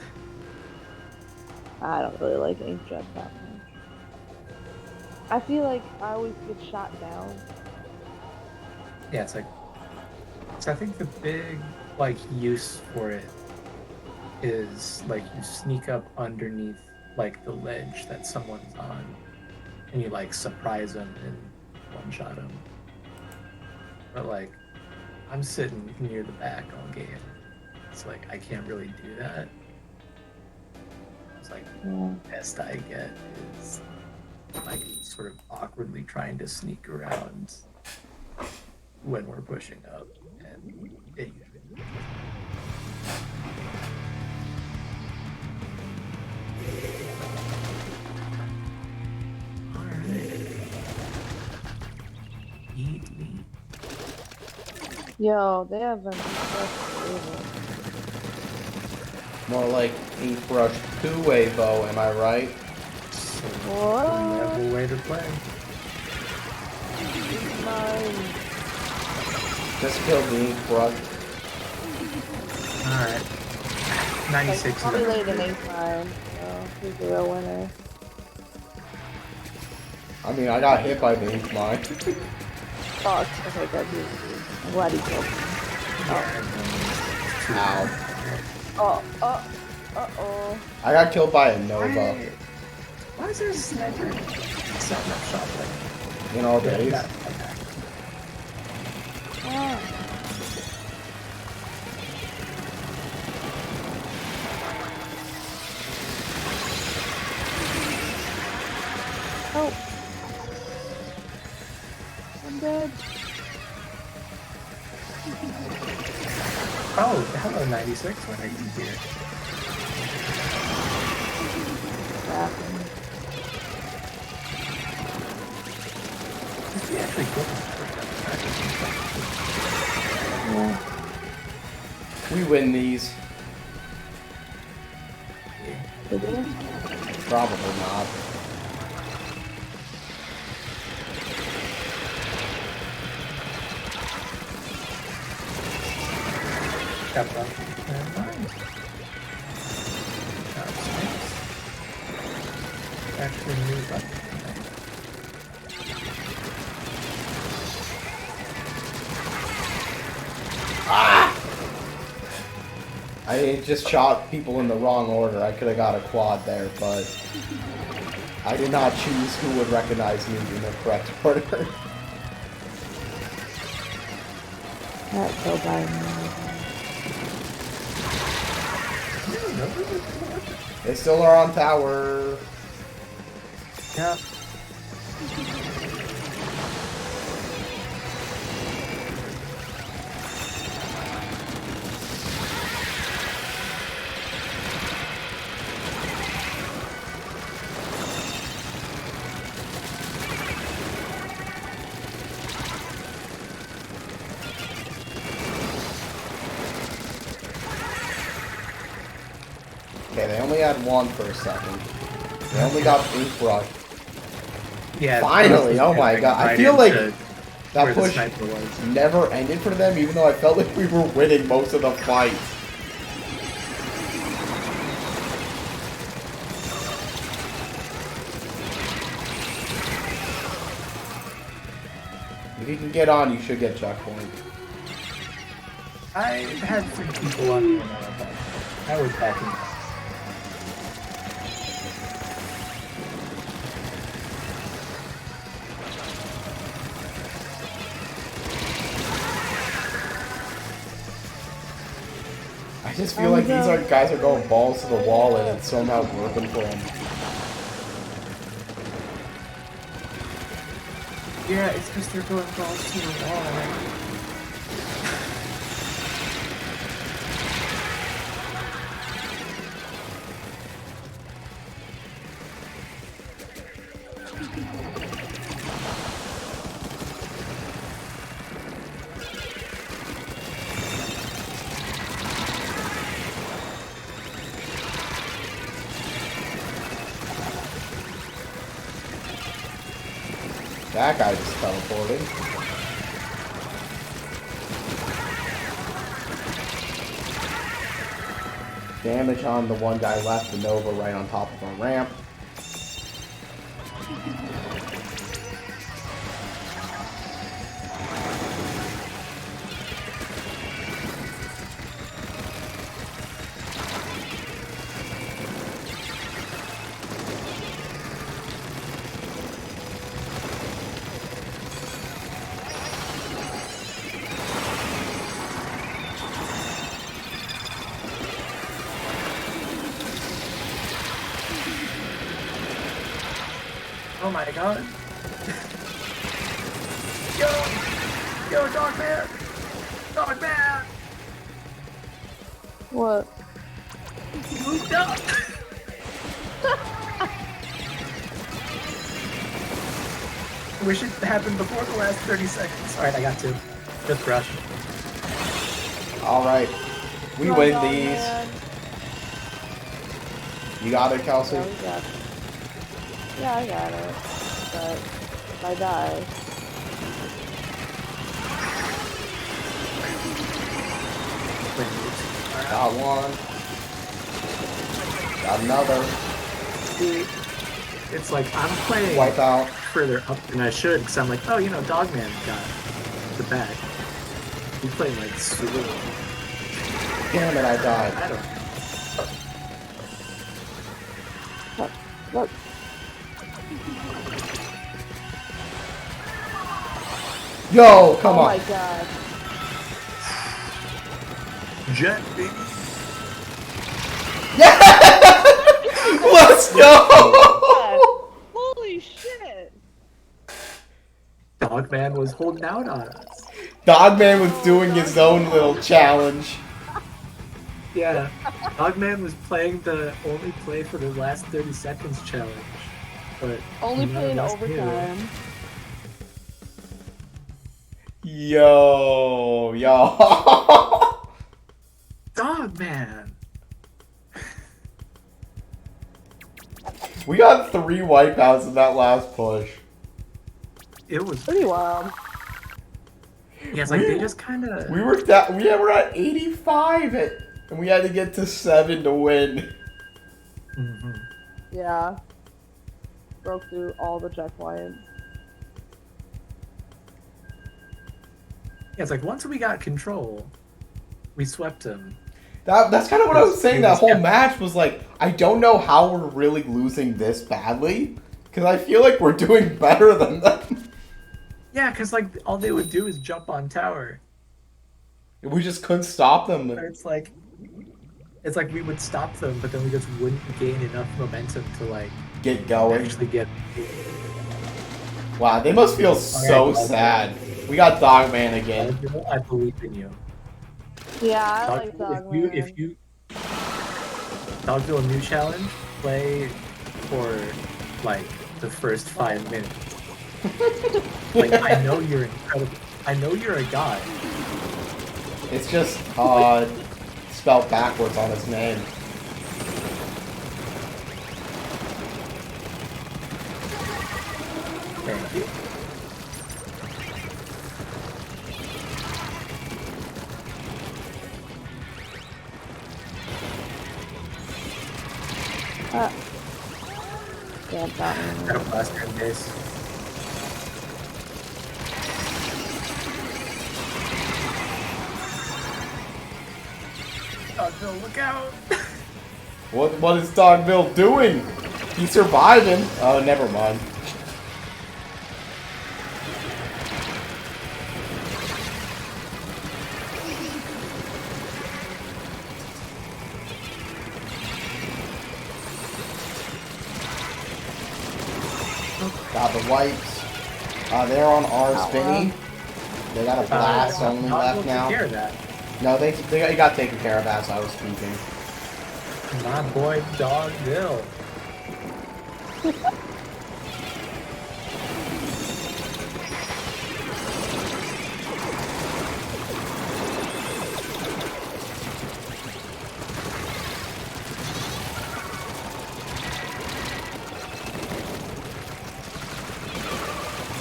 S3: I don't really like Inkjet that much. I feel like I always get shot down.
S2: Yeah, it's like so I think the big like use for it is like you sneak up underneath like the ledge that someone's on and you like surprise them and one shot them. But like I'm sitting near the back all game. It's like I can't really do that. It's like
S3: Yeah.
S2: best I get is like sort of awkwardly trying to sneak around when we're pushing up, and it usually. All right. Eat meat.
S3: Yo, they have been forever.
S1: More like paintbrush Poo-Evo, am I right?
S2: So
S3: What?
S2: we have a way to play.
S3: Mine.
S1: Just killed the paintbrush.
S2: All right. 96
S3: Like,
S2: is
S3: probably
S2: our
S3: laid an
S2: record.
S3: 8-9, so he's the real winner.
S1: I mean, I got hit by the ink mine.
S3: Fuck. Okay, good. I'm glad he killed me.
S1: Ow.
S3: Uh-oh.
S1: I got killed by a Nova.
S2: Why is there a sniper setting up shop like
S1: In all
S2: that?
S1: days.
S2: Okay.
S3: Ah. Oh. I'm dead.
S2: Oh, hello, 96. What are you here?
S3: Crap.
S2: We actually killed him.
S3: Yeah.
S1: We win these.
S3: Did we?
S1: Probably not.
S2: Got one. And mine. That's nice. Actually, new button.
S1: I just shot people in the wrong order. I could have got a quad there, but I did not choose who would recognize me in the correct order.
S3: That's so bad.
S1: They still are on tower.
S2: Yeah.
S1: Okay, they only had one for a second. They only got paintbrush.
S2: Yeah.
S1: Finally, oh my god. I
S2: Right
S1: feel like
S2: into
S1: that
S2: where the
S1: push
S2: sniper was.
S1: never ended for them, even though I felt like we were winning most of the fight. If you can get on, you should get checkpoint.
S2: I had 3 people on me when I went back. I was backing up.
S1: I just feel like these guys are going balls to the wall and it's somehow working for them.
S2: Yeah, it's because they're going balls to the wall.
S1: That guy just teleported. Damage on the one guy left, the Nova right on top of our ramp.
S2: Oh my god. Yo, Dogman! Dogman!
S3: What?
S2: He moved up! I wish it happened before the last 30 seconds. Alright, I got two. Just rush.
S1: Alright. We
S3: Come on,
S1: win
S3: dog
S1: these.
S3: man.
S1: You got it, Kelsey?
S3: Yeah, we got it. Yeah, I got it. But if I die.
S1: Got one. Got another.
S2: See, it's like I'm playing
S1: Wipe out.
S2: further up than I should because I'm like, oh, you know, Dogman got the bag. You playing like super.
S1: Damn it, I died.
S2: I don't.
S3: Look.
S1: Yo, come
S3: Oh
S1: on.
S3: my god.
S2: Jet, baby.
S1: Yeah! Let's go!
S3: Holy shit.
S2: Dogman was holding out on us.
S1: Dogman was doing his own little challenge.
S2: Yeah, Dogman was playing the only play for the last 30 seconds challenge. But
S3: Only
S2: none
S3: playing
S2: of us knew.
S3: overtime.
S1: Yo.
S2: Dogman!
S1: We got 3 wipeouts in that last push.
S2: It was.
S3: Pretty wild.
S2: Yeah, it's like they just kind of.
S1: We were at 85 and we had to get to 7 to win.
S2: Mhm.
S3: Yeah. Broke through all the checkpoints.
S2: Yeah, it's like once we got control, we swept him.
S1: That's kind of what I was saying. That whole match was like, I don't know how we're really losing this badly, because I feel like we're doing better than them.
S2: Yeah, because like all they would do is jump on tower.
S1: We just couldn't stop them.
S2: Or it's like we would stop them, but then we just wouldn't gain enough momentum to like
S1: Get going.
S2: actually get.
S1: Wow, they must feel so
S2: Okay.
S1: sad. We got Dogman again.
S2: I believe in you.
S3: Yeah, I like
S2: Dogville,
S3: Dogman.
S2: if you Dogville new challenge, play for like the first 5 minutes. Like I know you're incredible. I know you're a god.
S1: It's just spelled backwards on his name.
S2: Thank you.
S3: Yeah, Dogman.
S2: Got a blaster in base. Dogville, look out!
S1: What is Dogville doing? He's surviving. Oh, never mind. Got the wipes. They're on our spinny. They got a blast only left
S2: Dogville
S1: now.
S2: took care of that.
S1: No, they got taken care of as I was speaking.
S2: My boy Dogville.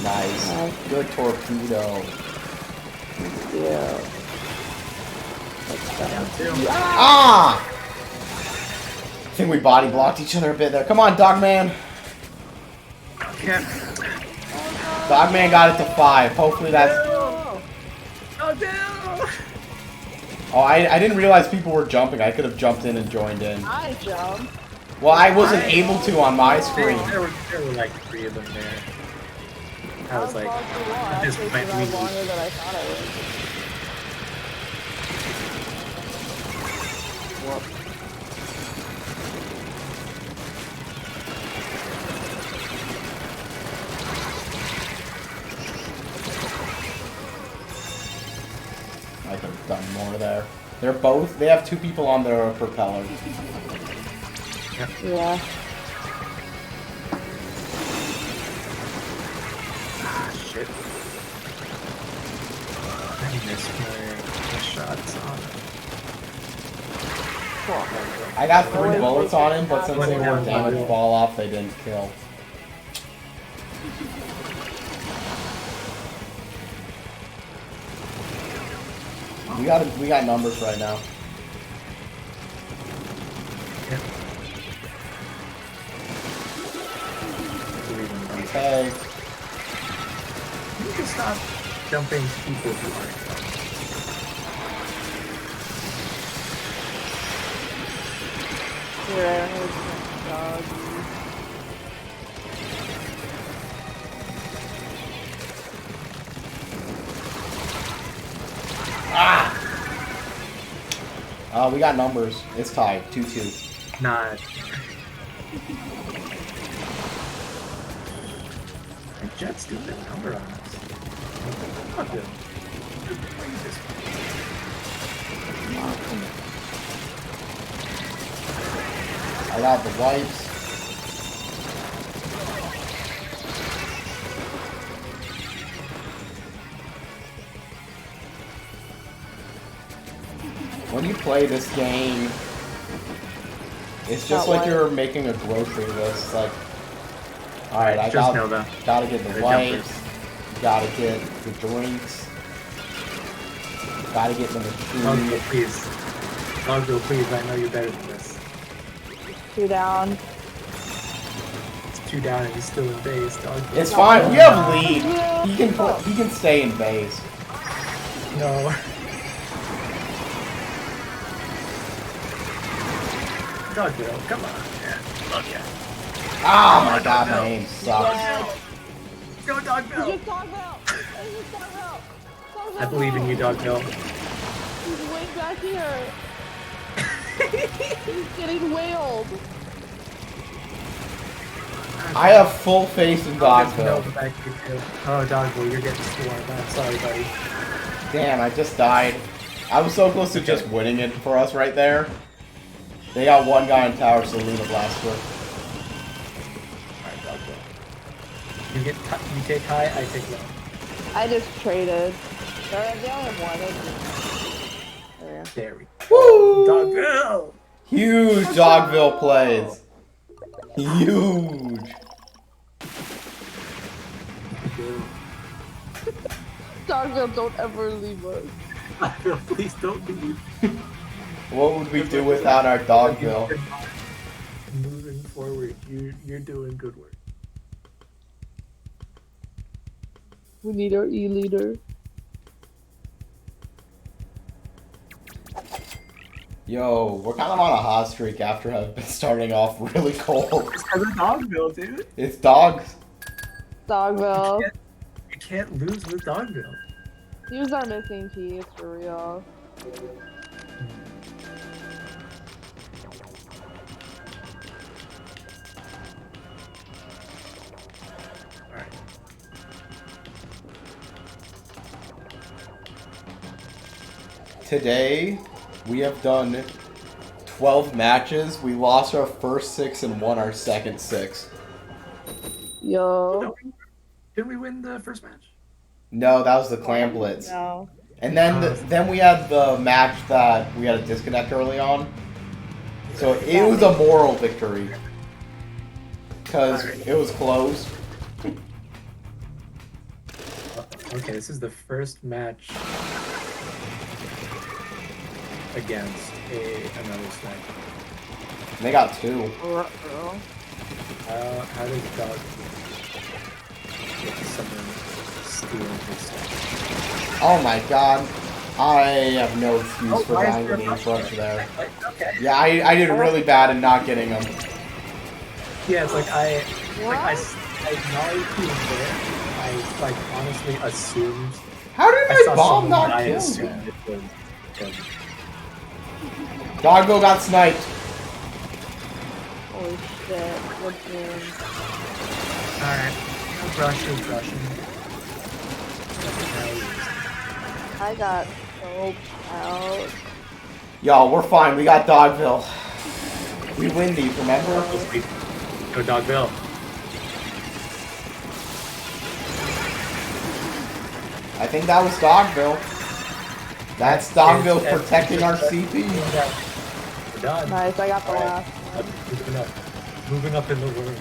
S1: Nice.
S3: Nice.
S1: Good torpedo.
S3: Yeah.
S2: Down two.
S1: Ah! I think we body blocked each other a bit there. Come on, Dogman.
S2: Yeah.
S1: Dogman got it to 5. Hopefully that's...
S2: Oh no!
S1: Oh, I didn't realize people were jumping. I could have jumped in and joined in.
S3: I jumped.
S1: Well, I wasn't able to on my screen.
S2: There were like 3 of them there. I was like,
S3: I
S2: this
S3: was
S2: might
S3: around
S2: be-
S3: longer than I thought I would. Whoop.
S1: one more there. They have two people on their propeller.
S3: Yeah.
S2: Ah, shit. I missed my shots on it.
S1: I got 3 bullets on him, but since
S2: One
S1: they were
S2: down,
S1: damage
S2: one.
S1: fall off, they didn't kill. We got numbers right now.
S2: Yep. Believe in me.
S1: Okay.
S2: You can stop jumping people who aren't jumping.
S3: Here, I don't know dog.
S1: We got numbers. It's tied. 2-2.
S2: Not. And Jet's doing a number on us. Fuck him.
S1: I got the wipes. When you play this game, it's just like you're making a grocery list. It's like, alright, I
S2: just know that.
S1: gotta get the
S2: The
S1: wipes, gotta get the drinks, gotta get the
S2: Dogville,
S1: machine.
S2: please. Dogville, please. I know you're better than this.
S3: 2 down.
S2: It's 2 down and he's still in base. Dogville.
S1: It's fine. We have lead. He can stay in base.
S2: No. Dogville, come on, man. Look at it.
S1: Oh my god, my aim sucks.
S3: Yeah.
S2: Go,
S3: It's
S2: Dogville!
S3: just Dogville! It's just Dogville! Dogville,
S2: I believe in you, Dogville.
S3: He's way back here! He's getting wailed!
S1: I have full faith in Dogville.
S2: Oh, Dogville, you're getting swarmed. I'm sorry, buddy.
S1: Damn, I just died. I was so close to just winning it for us right there. They got one guy in tower, so Luna Blaster.
S2: Alright, Dogville. You take high, I take low.
S3: I just traded. They only have one. There.
S2: There we go.
S1: Woo!
S2: Dogville!
S1: Huge Dogville plays. Huge.
S3: Dogville, don't ever leave us.
S2: Dogville, please don't leave.
S1: What would we do without our Dogville?
S2: Moving forward, you're doing good work.
S3: We need our E-leader.
S1: Yo, we're kind of on a hot streak after I've been starting off really cold.
S2: It's because of Dogville, dude.
S1: It's dogs.
S3: Dogville.
S2: You can't lose with Dogville.
S3: Use our missing piece for real.
S2: Alright.
S1: Today, we have done 12 matches. We lost our first 6 and won our second 6.
S3: Yo.
S2: Didn't we win the first match?
S1: No, that was the Clan Blitz.
S3: No.
S1: And then then we had the match that we had a disconnect early on. So it was a moral victory. Because it was close.
S2: Okay, this is the first match against another sniper.
S1: And they got 2.
S2: How does Dog get someone stealing his stuff?
S1: Oh my god. I have no excuse
S2: Oh,
S1: for
S2: why is
S1: dying
S2: there
S1: to
S2: a
S1: the rush there.
S2: Okay.
S1: Yeah, I did really bad in not getting them.
S2: Yeah, it's like I acknowledged he was there. I like honestly assumed.
S1: How did
S2: I
S1: my
S2: saw
S1: bomb
S2: someone
S1: not
S2: I
S1: kill
S2: assumed
S1: him?
S2: it was him.
S1: Dogville got sniped.
S3: Holy shit. What's doing?
S2: Alright. Russian.
S3: I got Soap out.
S1: Y'all, we're fine. We got Dogville. We win these, remember?
S2: Go Dogville.
S1: I think that was Dogville. That's Dogville protecting our CP.
S2: We're done.
S3: Nice, I got the last.
S2: Moving up. Moving up in the room.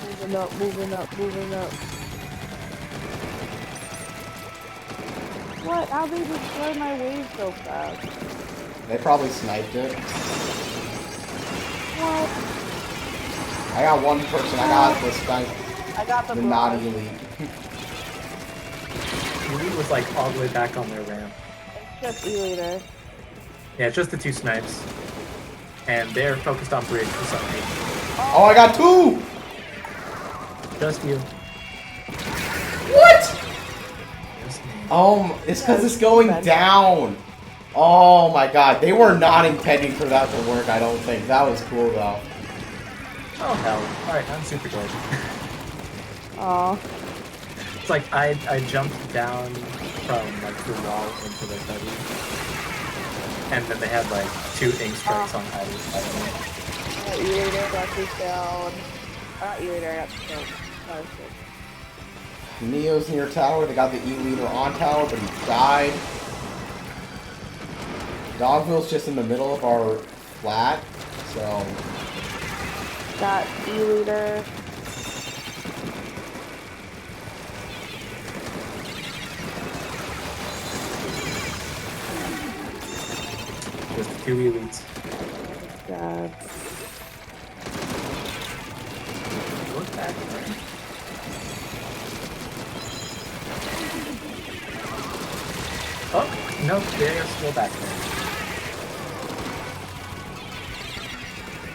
S3: Moving up, moving up, moving up. What? How they destroy my wave so fast?
S1: They probably sniped it.
S3: What?
S1: I got one person. I got this guy.
S3: I got the
S1: naughty
S3: barrage.
S1: elite.
S2: Elite was like all the way back on their ramp.
S3: It's just E-Leader.
S2: Yeah, it's just the two snipes. And they're focused on bridge for some reason.
S1: Oh, I got two!
S2: Just you.
S1: What?
S2: Just me.
S1: It's because it's going down. Oh my god. They were not intending for that to work, I don't think. That was cool, though.
S2: Oh hell. Alright, I'm super dead.
S3: Oh.
S2: It's like I jumped down from like the wall into the study. And then they had like two ink strikes on either side of
S3: E-Leader got this down. I got E-Leader, I got the soap.
S1: Neo's near tower. They got the E-Leader on tower, but he died. Dogville's just in the middle of our flat, so...
S3: Got E-Leader.
S2: Just the two elites.
S3: God.
S2: Look back there. Oh, nope, they're still back there.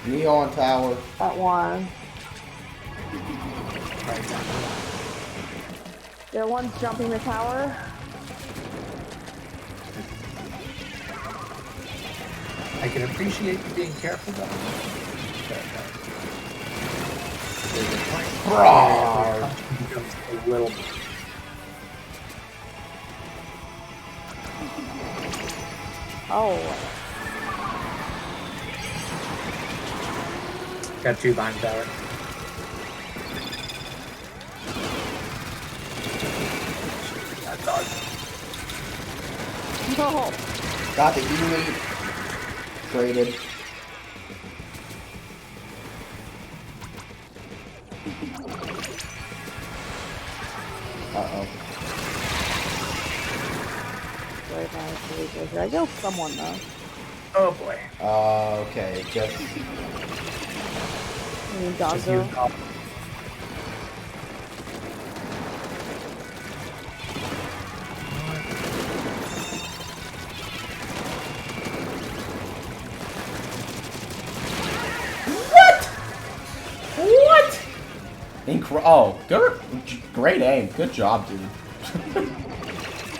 S1: Neo on tower.
S3: Got one.
S2: Right down there.
S3: There one's jumping the tower.
S2: I can appreciate you being careful though. There's a point where the punch becomes a little.
S3: Oh.
S2: Got two behind tower. That dog.
S3: No.
S1: Got the elite. Traded. Uh-oh.
S3: I killed someone though.
S2: Oh boy.
S1: Okay, just...
S2: Just you.
S3: Doggo.
S1: What? Oh, great aim. Good job, dude.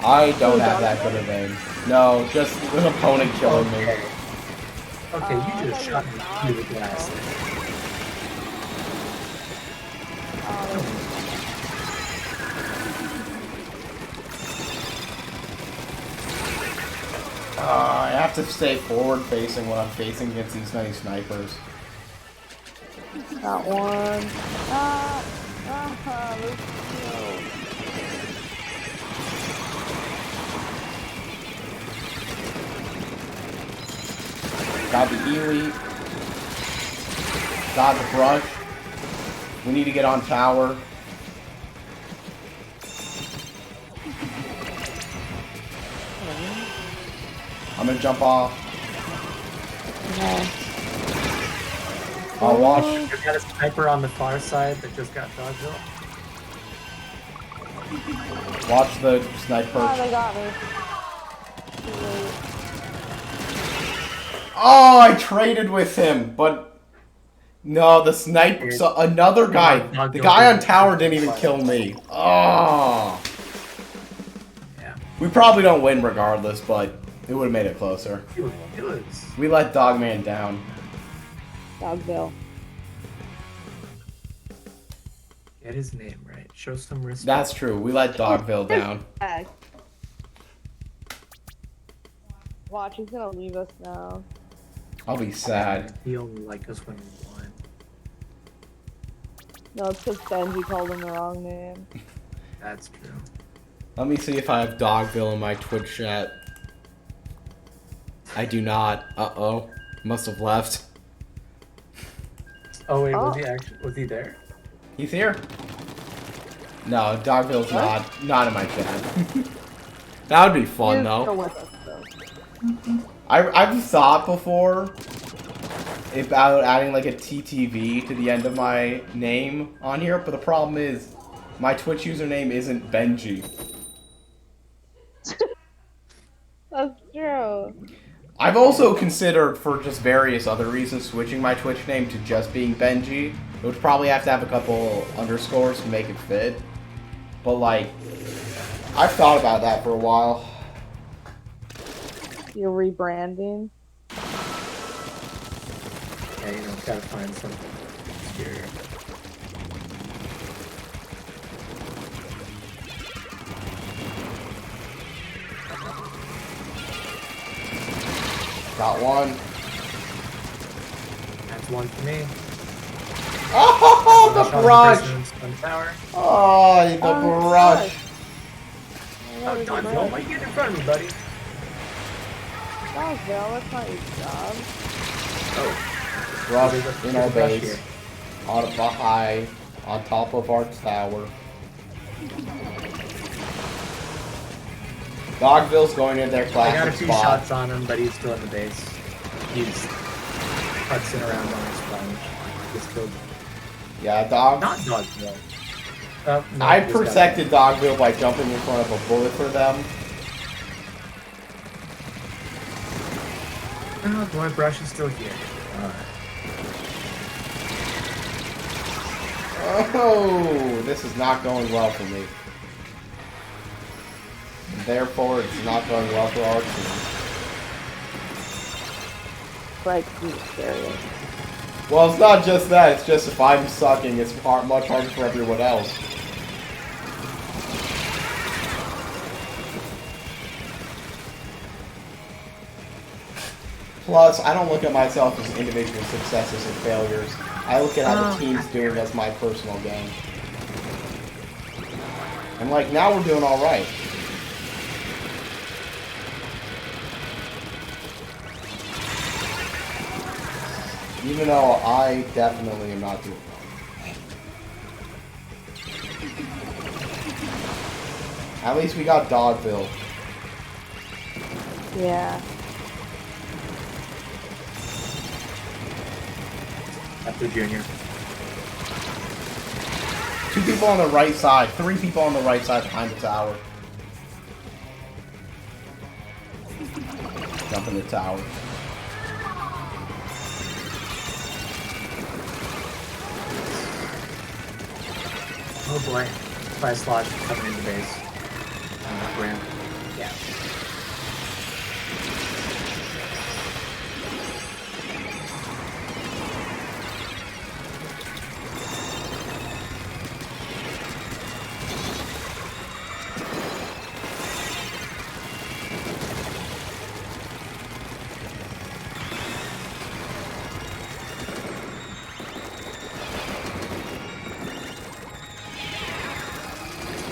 S1: I don't have that good of aim. No, just an opponent killing me.
S2: Okay, you just shot me through the glass.
S1: I have to stay forward facing when I'm facing against these many snipers.
S3: Got one. Let's go.
S1: Got the elite. Got the brush. We need to get on tower. I'm gonna jump off.
S3: Okay.
S1: I'll watch.
S2: We've got a sniper on the far side that just got dodged up.
S1: Watch the sniper.
S3: Oh, they got me. Too late.
S1: Oh, I traded with him, but no, the sniper. So another guy, the guy on tower didn't even kill me. Oh.
S2: Yeah.
S1: We probably don't win regardless, but it would have made it closer.
S2: It was.
S1: We let Dogman down.
S3: Dogville.
S2: Get his name right. Show some respect.
S1: That's true. We let Dogville down.
S3: Ag. Watch, he's gonna leave us now.
S1: I'll be sad.
S2: He only liked us when we won.
S3: No, it's because Benji called him the wrong name.
S2: That's true.
S1: Let me see if I have Dogville in my Twitch chat. I do not. Uh-oh. Must have left.
S2: Oh wait,
S3: Oh.
S2: was he there?
S1: He's here. No, Dogville's
S3: What?
S1: not in my chat. That would be fun,
S3: He's
S1: though.
S3: still with us, though.
S1: I've thought before about adding like a TTV to the end of my name on here, but the problem is my Twitch username isn't Benji.
S3: That's true.
S1: I've also considered, for just various other reasons, switching my Twitch name to just being Benji. It would probably have to have a couple underscores to make it fit. But like, I've thought about that for a while.
S3: You're rebranding.
S2: Yeah, you know, gotta find something obscure.
S1: Got one.
S2: That's one for me.
S1: Oh, the brush!
S2: On the tower.
S1: Oh, the
S3: Oh,
S1: brush!
S2: Oh, Dogville, why you getting in front of me, buddy?
S3: Dogville, that's not your job.
S2: Oh,
S1: Brush
S2: there's a-
S1: in our
S2: there's a brush
S1: base.
S2: here.
S1: On a high, on top of our tower. Dogville's going in their
S2: I got a
S1: classic
S2: few
S1: spot.
S2: shots on him, but he's still in the base. He's putzing around on his sponge. Just killed.
S1: Yeah, dog.
S2: Not Dogville. No,
S1: I
S2: this guy.
S1: protected Dogville by jumping in front of a bullet for them.
S2: Oh, boy, Brush is still here.
S1: Oh, this is not going well for me. Therefore, it's not going well for our team.
S3: Like, he's serious.
S1: Well, it's not just that. It's just if I'm sucking, it's much harder for everyone else. Plus, I don't look at myself as individual successes and failures. I look at how the team's doing as my personal game. And like, now we're doing alright. Even though I definitely am not doing well. At least we got Dogville.
S3: Yeah.
S2: After Junior.
S1: 2 people on the right side. 3 people on the right side behind the tower. Jump in the tower.
S2: Oh boy. Fire slot coming into base. Ramp. Yeah.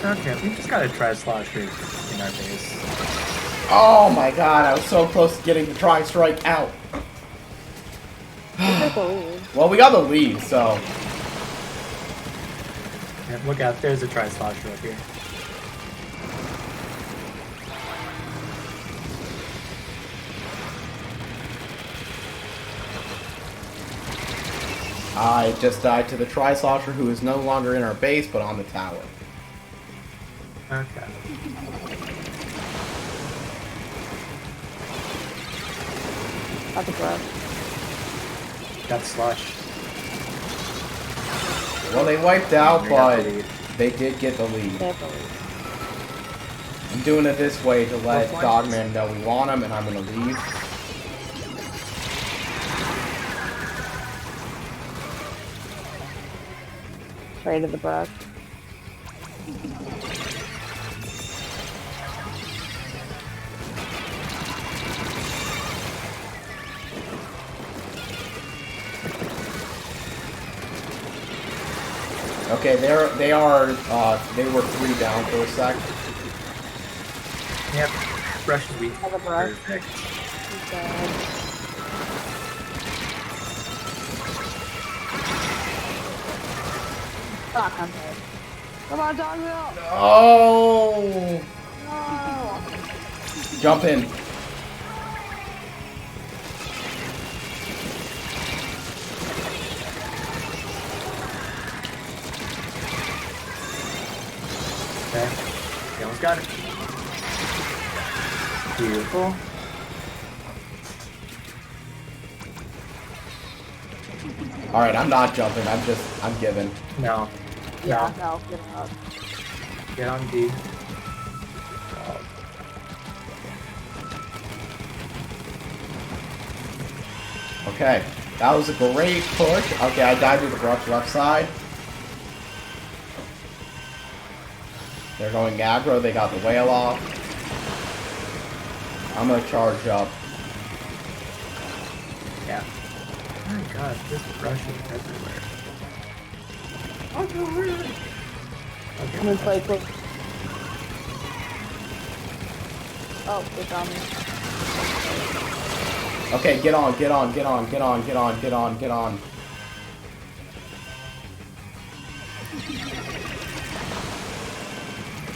S2: Okay, we just gotta try Slosher in our base.
S1: Oh my god, I was so close to getting the try strike out.
S3: It's a lead.
S1: Well, we got the lead, so.
S2: Yeah, look out, there's a try Slosher up here.
S1: I just died to the Tri-Slosher, who is no longer in our base, but on the tower.
S2: Okay.
S3: At the brush.
S2: Got Slush.
S1: Well, they wiped out,
S2: They got
S1: but
S2: the lead.
S1: they did get the lead.
S3: They have the lead.
S1: I'm doing it this way to let
S2: What?
S1: Dogman know we want him, and I'm gonna leave.
S3: Straight to the brush.
S1: Okay, they were 3 down for a sec.
S2: Yep. Brush is weak.
S3: Have a brush.
S2: Perfect.
S3: He's dead. Fuck, I'm dead. Come on, Dogville!
S1: Oh!
S3: No!
S1: Jump in.
S2: Okay. You almost got it. Beautiful.
S1: Alright, I'm not jumping. I'm giving.
S2: No.
S3: Yeah,
S2: No.
S3: no, get up.
S2: Get on D.
S1: Okay. That was a great push. Okay, I died with the brush left side. They're going aggro. They got the whale off. I'm gonna charge up.
S2: Yeah. Oh my god, this brush is everywhere. Oh, no, really?
S3: I'm gonna play quick. Oh, it's on me.
S1: Okay, get on, get on, get on, get on, get on, get on, get on.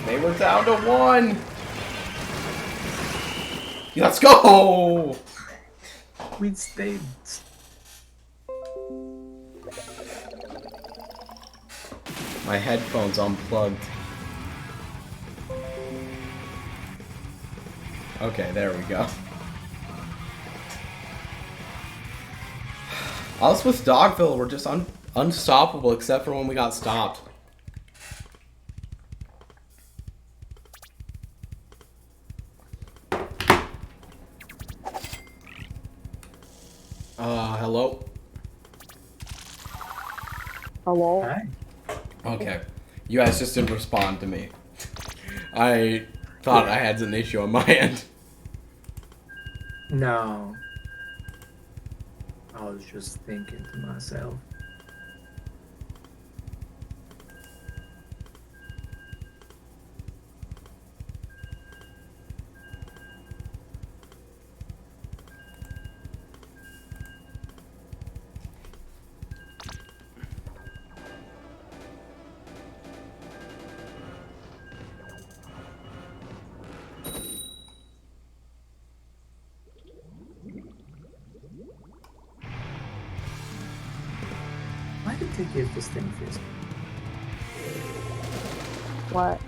S1: They were down to 1. Let's go!
S2: We stayed.
S1: My headphones unplugged. Okay, there we go. Us with Dogville were just unstoppable except for when we got stopped. Hello?
S3: Hello?
S2: Hi.
S1: Okay. You guys just didn't respond to me. I thought I had an issue on my end.
S2: No. I was just thinking to myself. Why did they give this thing physical?
S3: What?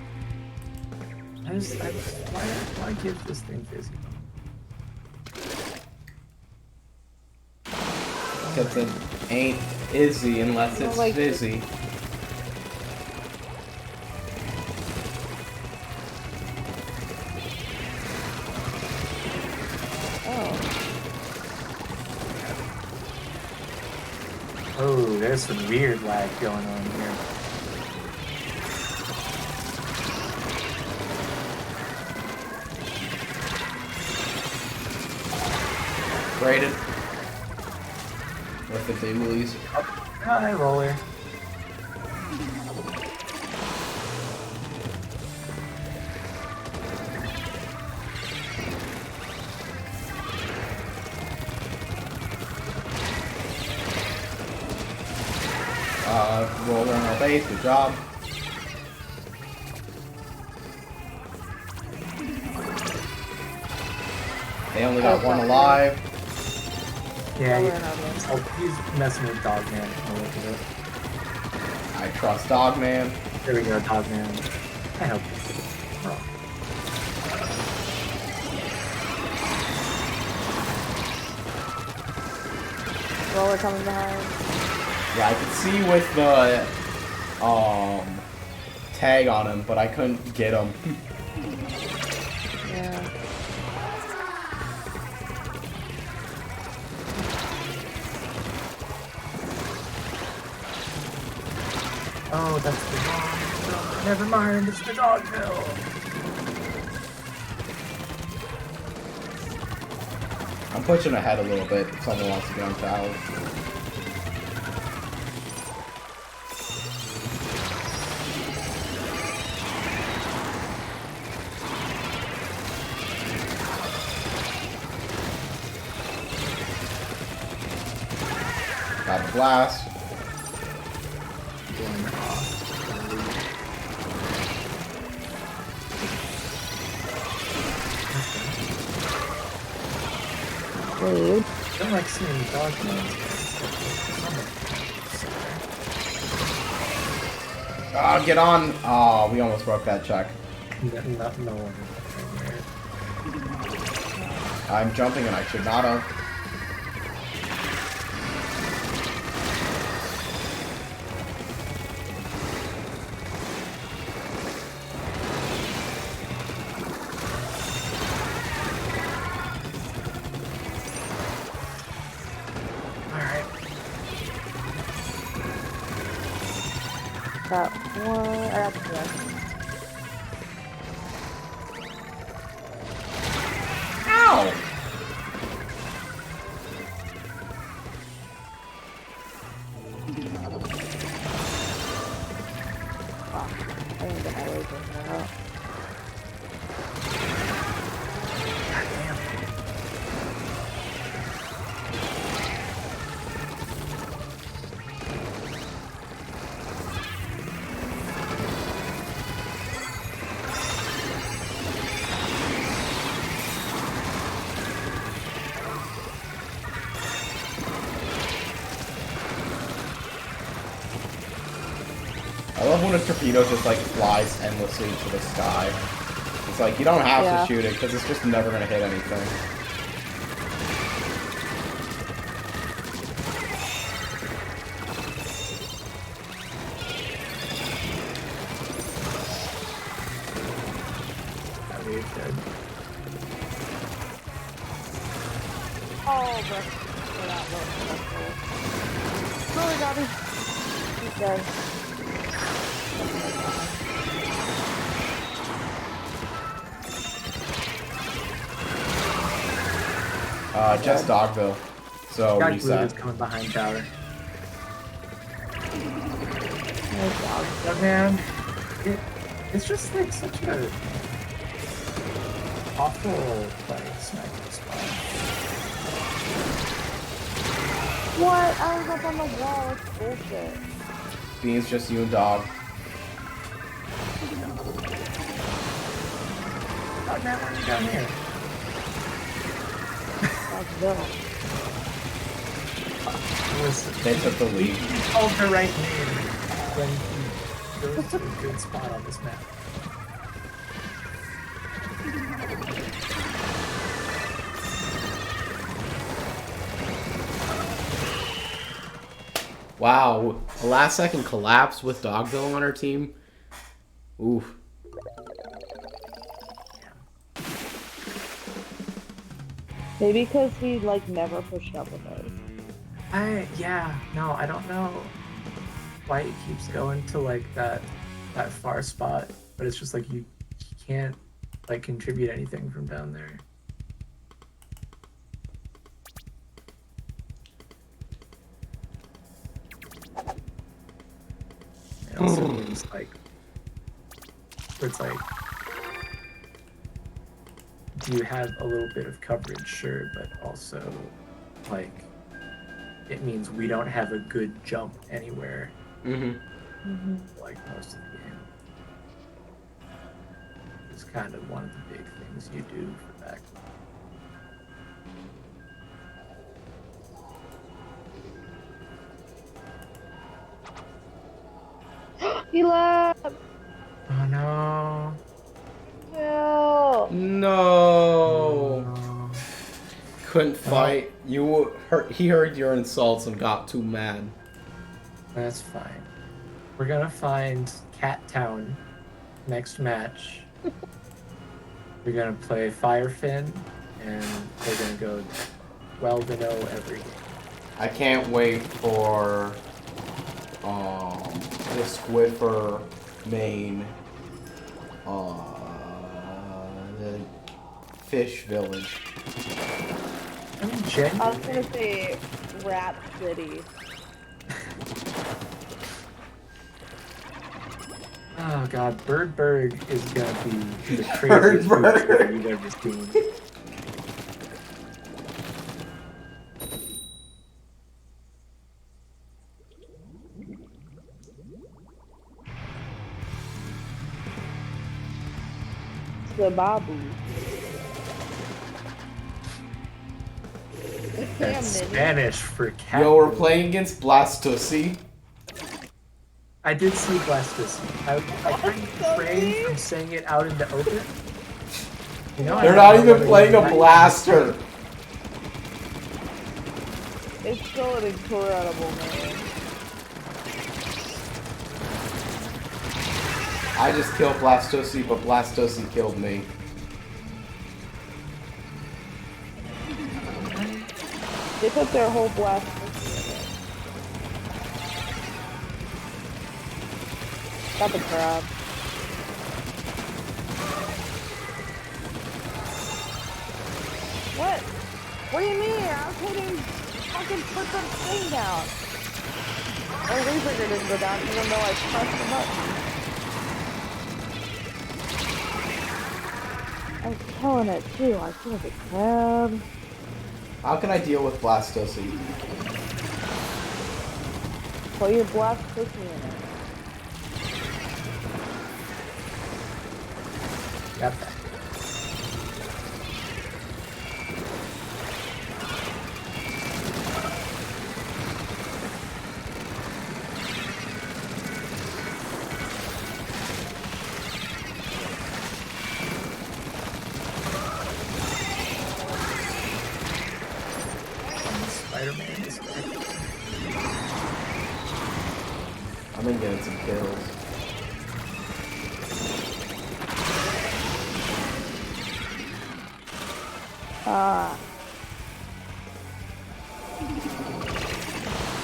S2: Why give this thing physical?
S1: Because it ain't Izzy unless it's
S3: Like-
S1: Fizzy.
S3: Oh.
S2: Oh, there's some weird lag going on here.
S1: Graded. With the Dinglies.
S2: Hi, roller.
S1: Roller on our base, good job. They only got one alive.
S2: Yeah,
S3: Roller and Roller.
S2: oh, he's messing with Dogman. I'll look it up.
S1: I trust Dogman.
S2: There we go, Dogman. I help you. Oh.
S3: Roller coming behind.
S1: Yeah, I could see with the tag on him, but I couldn't get him.
S3: Yeah.
S2: Oh, that's the dog. Never mind, it's the Dogville.
S1: I'm pushing ahead a little bit if someone wants to get on towers. blast.
S2: Going off.
S3: Rude.
S2: I don't like seeing dog names.
S1: Ah, get on. Oh, we almost broke that check.
S2: No one.
S1: I'm jumping and I should not have.
S3: Got one. I got the rest.
S1: Ow!
S3: I didn't get my laser out.
S1: I love when a torpedo just like flies endlessly to the sky. It's like you don't have to shoot it because it's just never gonna hit anything.
S3: Oh, bro. Oh, got me. He's dead.
S1: Just Dogville. So
S2: Guy
S1: reset.
S2: is coming behind tower.
S3: Nice dog.
S2: But man, it's just like such a awful like sniping spot.
S3: What? I was up on the wall. It's bullshit.
S1: Beans, just you and Dog.
S2: Oh man, why are you down here?
S3: That's dumb.
S1: They took the lead.
S2: He called the right name when he goes to a good spot on this map.
S1: Wow, a last second collapse with Dogville on our team. Oof.
S3: Maybe because he like never pushed up with us.
S2: I don't know why he keeps going to like that far spot, but it's just like you can't like contribute anything from down there. It also means like it's like you have a little bit of coverage, sure, but also like it means we don't have a good jump anywhere. Like most of the game. It's kind of one of the big things you do for back.
S3: He left.
S2: Oh no.
S3: No.
S1: No. Couldn't fight. You heard. He heard your insults and got too mad.
S2: That's fine. We're gonna find Cat Town next match. We're gonna play Firefin, and they're gonna go 12-0 every game.
S1: I can't wait for the Squiffer main the Fish Village.
S2: I mean,
S3: I was
S2: genuinely,
S3: gonna say Rat City.
S2: oh god, Birdberg is gonna be the craziest creature you've ever seen.
S3: Sababu.
S2: That's
S3: Damn, Nini.
S2: Spanish for cat.
S1: Yo, we're
S2: food.
S1: playing against Blastoise.
S2: I did see Blastus. I refrained from saying it out in the open. You know,
S1: They're not even playing a blaster.
S3: It's so incredible, man.
S1: I just killed Blastoise, but Blastoise killed me.
S3: They put their whole blast. Got the crab. What? What do you mean? I was hitting fucking put the thing down. My leaf finger didn't go down even though I pressed the button. I was killing it too. I killed the crab.
S1: How can I deal with Blastoise?
S3: Put your blast pussy in it.
S2: Got that. Spider-Man is back.
S1: I'm gonna get some kills.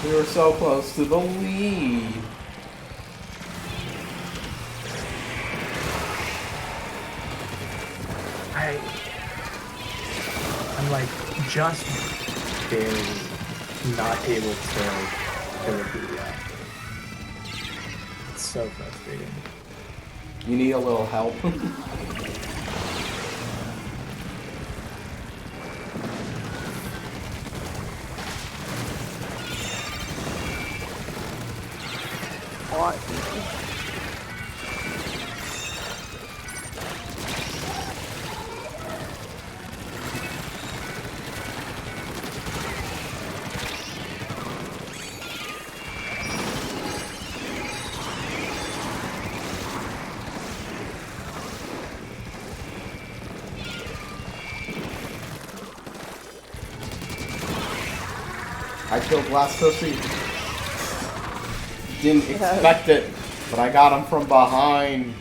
S1: We were so close to the lead.
S2: I'm like just barely not able to kill a Booyah. It's so frustrating.
S1: You need a little help.
S3: What?
S1: I killed Blastoise. Didn't expect it, but I got him from behind.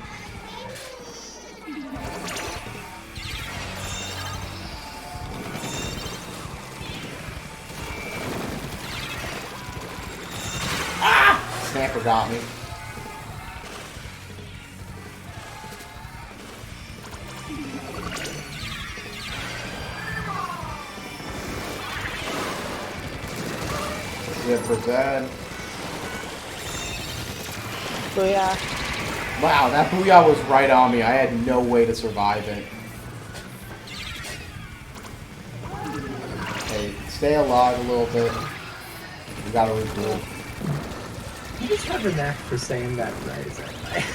S1: Ah! Snapper got me. Good for Zed.
S3: So yeah.
S1: Wow, that Booyah was right on me. I had no way to survive it. Hey, stay alive a little bit. We gotta regroup.
S2: You just have a knack for saying that right, is that right?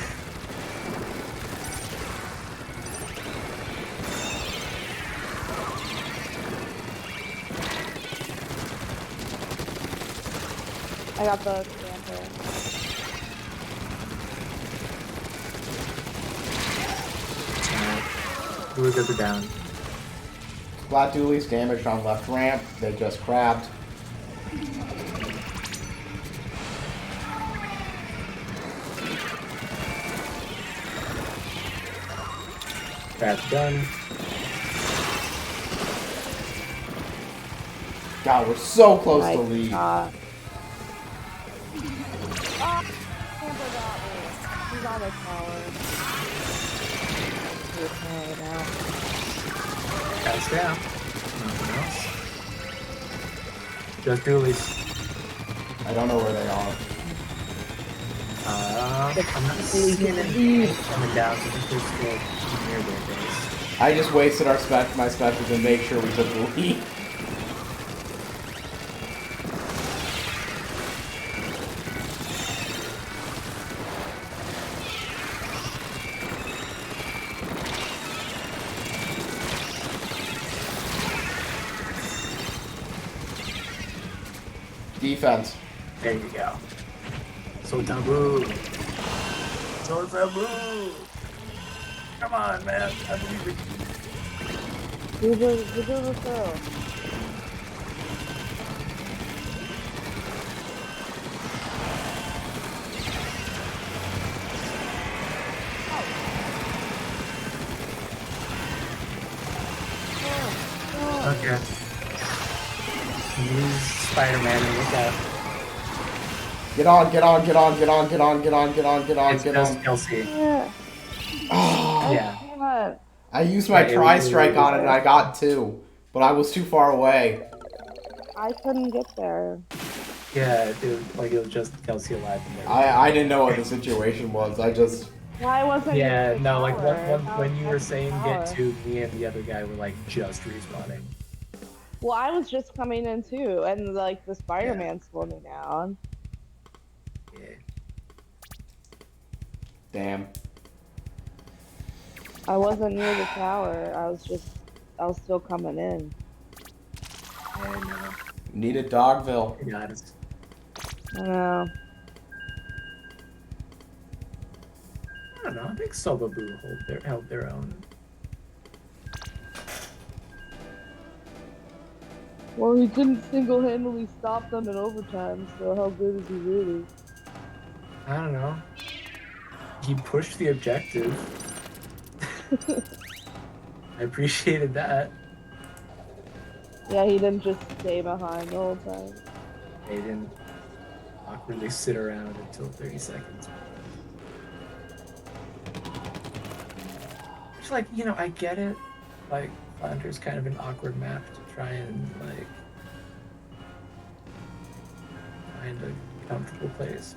S3: I got the camper.
S2: We're good to down.
S1: Splat Doolies damaged on left ramp. They just crabbed.
S2: That's done.
S1: God, we're so close to
S3: Nice
S1: lead.
S3: shot. Ah, camper got me. He's on the tower. He's right now.
S2: That's down. Nothing else. Just Doolies.
S1: I don't know where they are.
S2: I'm not seeing any coming down, so I think they're still near their base.
S1: I just wasted my special to make sure we took the lead. Defense.
S2: There you go. So taboo. So taboo. Come on, man. I believe in you.
S3: Do the throw.
S2: Okay. Use Spider-Man and look out.
S1: Get on, get on, get on, get on, get on, get on, get on, get on,
S2: It's
S1: get
S2: just
S1: on.
S2: Kelsey.
S3: Yeah.
S1: Oh,
S2: Yeah.
S3: can't.
S1: I used my
S2: Yeah,
S1: tri-strike on it and I got 2. But I was too far away.
S3: I couldn't get there.
S2: Yeah, dude. Like it was just Kelsey alive in there.
S1: I didn't know what the situation was. I just...
S3: Why wasn't
S2: Yeah,
S3: it
S2: no, like
S3: tower?
S2: when you were saying
S3: Tower.
S2: get to, me and the other guy were like just respawning.
S3: Well, I was just coming in too, and like the Spider-Man slowed me down.
S2: Yeah.
S1: Damn.
S3: I wasn't near the tower. I was still coming in.
S2: And
S1: Needed Dogville.
S2: you got us.
S3: I know.
S2: I don't know. I think Sobaboo held their own.
S3: Well, he didn't single-handedly stop them in overtime, so how good is he really?
S2: I don't know. He pushed the objective. I appreciated that.
S3: Yeah, he didn't just stay behind the whole time.
S2: They didn't awkwardly sit around until 30 seconds. It's like, you know, I get it. Like, Flander's kind of an awkward map to try and, like, find a comfortable place.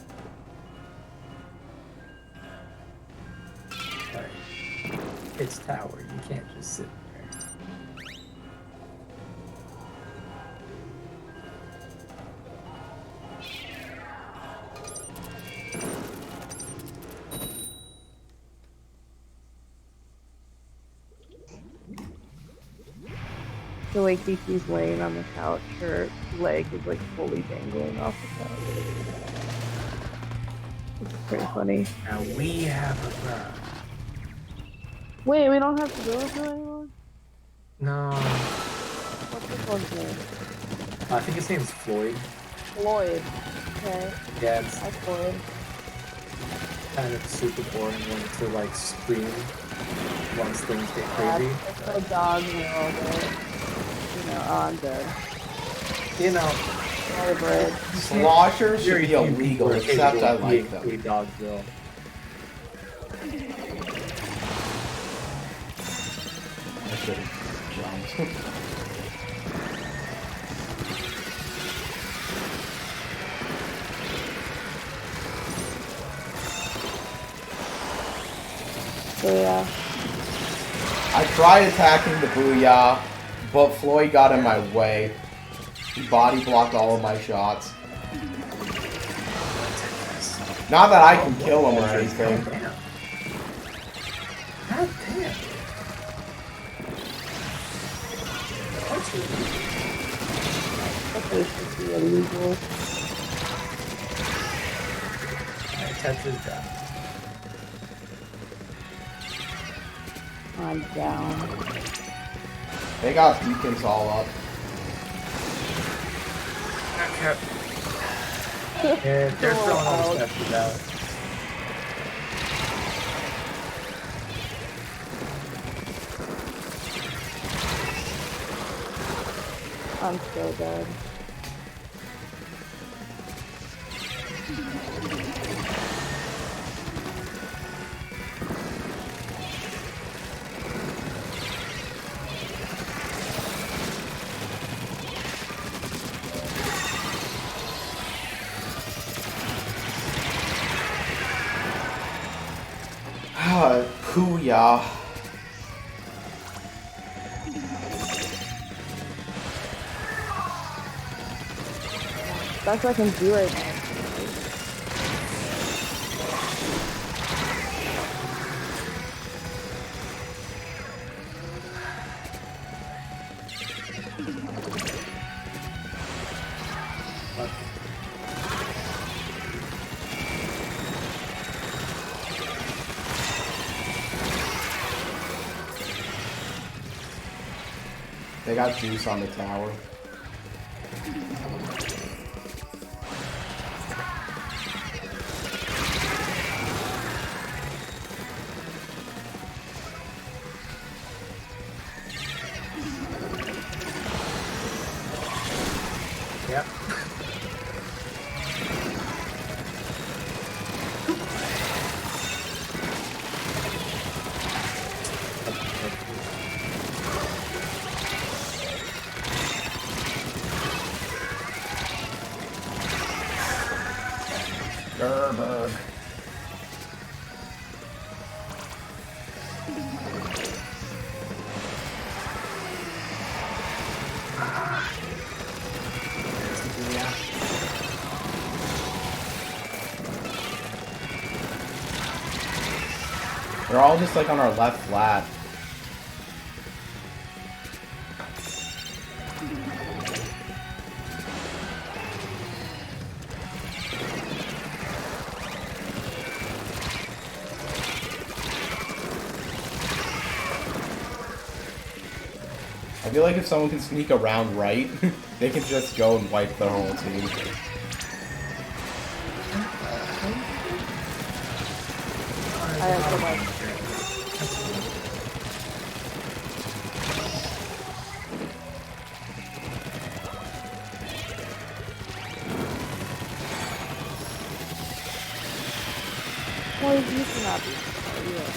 S2: But it's tower, you can't just sit there.
S3: So like DC's laying on the couch, her leg is like fully dangling off the couch. It's pretty funny.
S2: Now we have a bird.
S3: Wait, we don't have to go with her anymore?
S2: No.
S3: What's this one's name?
S2: I think his name's Floyd.
S3: Floyd. Okay.
S2: Yeah, it's
S3: Hi, Floyd.
S2: kind of super boring one to like scream once things get
S3: Yeah,
S2: crazy.
S3: it's the dog, you know, you know, oh, I'm dead.
S2: You know,
S3: Over it.
S1: Sloshers should
S2: very
S1: be
S2: few
S1: illegal,
S2: people are
S1: except
S2: capable
S1: I
S2: of
S1: like
S2: being
S1: them.
S2: a Dogville.
S1: I should have jumped.
S3: So yeah.
S1: I tried attacking the Booyah, but Floyd got in my way. He body blocked all of my shots. Not that I can kill him or anything.
S2: God damn. God damn. What's it?
S3: That should be illegal.
S2: Alright, Tetra's down.
S3: I'm down.
S1: They got beacons all up.
S2: Yeah, they're throwing all the specials out.
S3: I'm so dead.
S1: Booyah.
S3: That's what I can do right now.
S1: They got juice on the tower.
S2: Yep.
S1: Gerberg.
S2: Yeah.
S1: They're all just like on our left flat. I feel like if someone can sneak around right, they can just go and wipe their whole team.
S3: I have to like. Well, you cannot be. Yeah.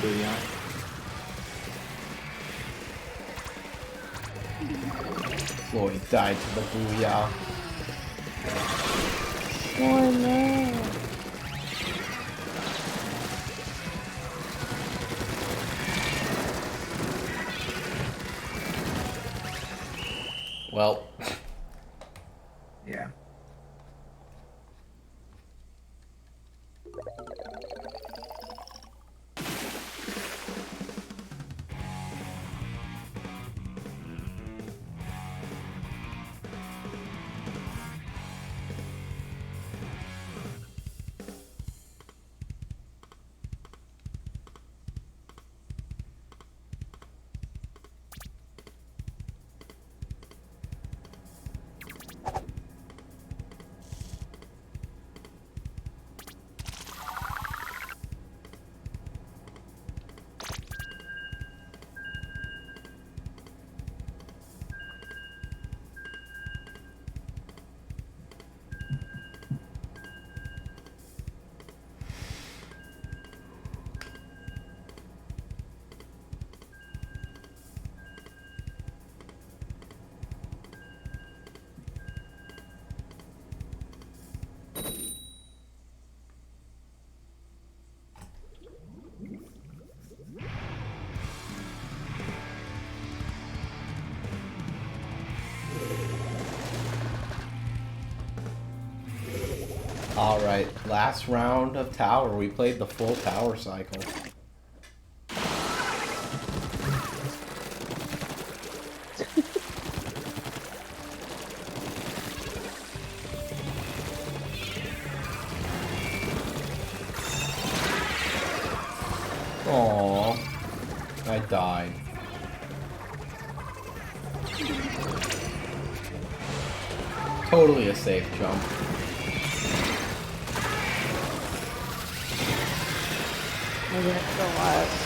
S2: Booyah.
S1: Floyd died to the booyah.
S3: Oh no.
S1: Well,
S2: Yeah.
S1: alright. Last round of tower. We played the full tower cycle. Aww. I died. Totally a safe jump.
S3: Maybe it's still alive.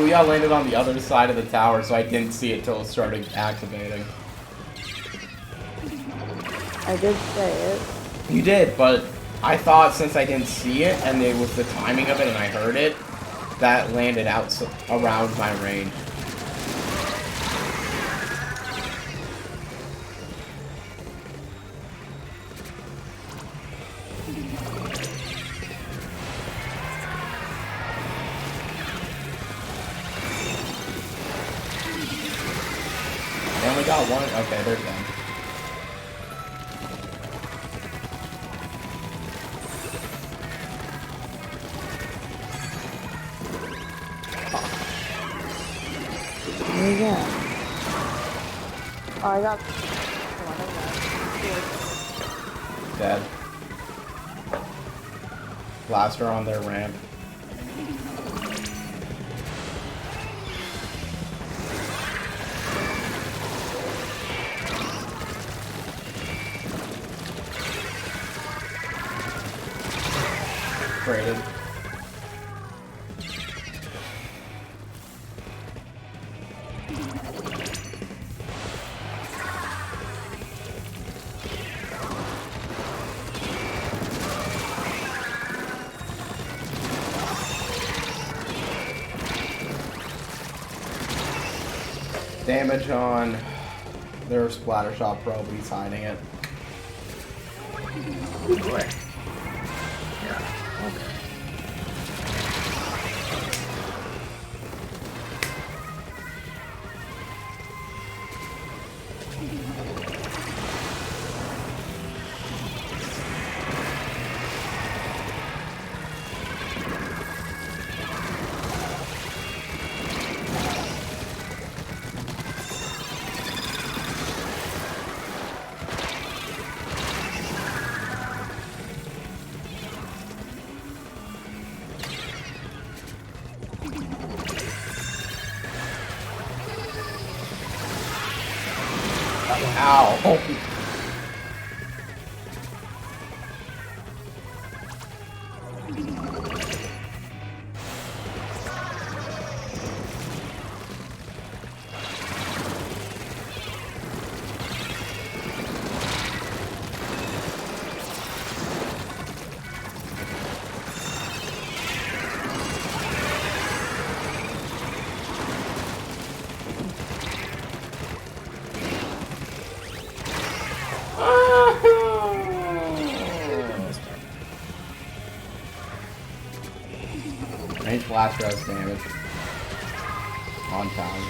S1: Booyah landed on the other side of the tower, so I didn't see it till it started activating.
S3: I did say it.
S1: You did, but I thought since I didn't see it, and it was the timing of it, and I heard it, that landed out around my range. They only got one? Okay, they're done.
S3: What do you get? Oh, I got.
S1: Dead. Blaster on their ramp. Braided. Damage on their splatter shot probe, he's hiding it.
S2: Oh boy. Yeah. Okay.
S1: Ow! Range blaster has damage. On town.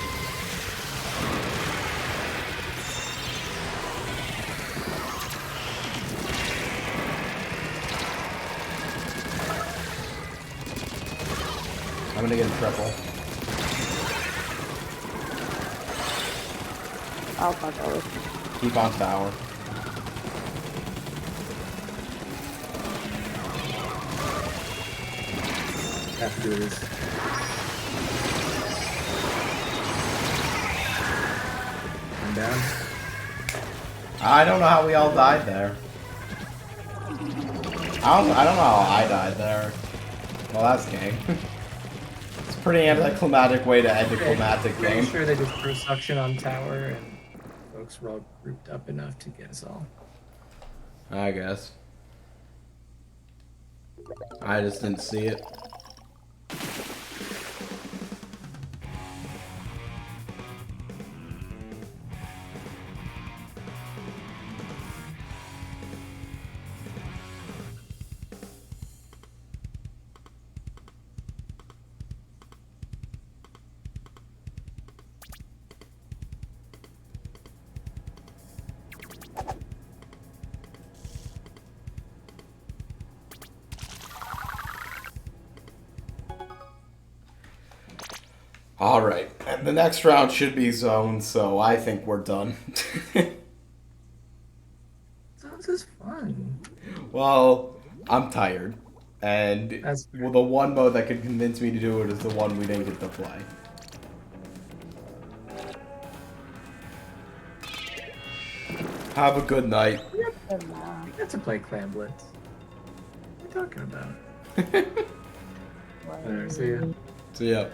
S1: I'm gonna get a triple.
S3: I'll fuck over.
S1: Keep on tower.
S2: Have to do this. I'm down.
S1: I don't know how we all died there. I don't know how I died there. Well, that's game. It's a pretty anticlimactic way to end a climatic
S2: Pretty
S1: game.
S2: sure they just threw suction on tower and folks were all grouped up enough to get us all.
S1: I guess. I just didn't see it. Alright, and the next round should be zone, so I think we're done.
S2: Sounds is fun.
S1: Well, I'm tired. And
S2: That's
S1: well, the one mode that could convince me to do it is the one we didn't get to play. Have a good night.
S3: Good now.
S2: We got to play Clan Blitz. What are you talking about? Alright, see ya.
S1: See ya.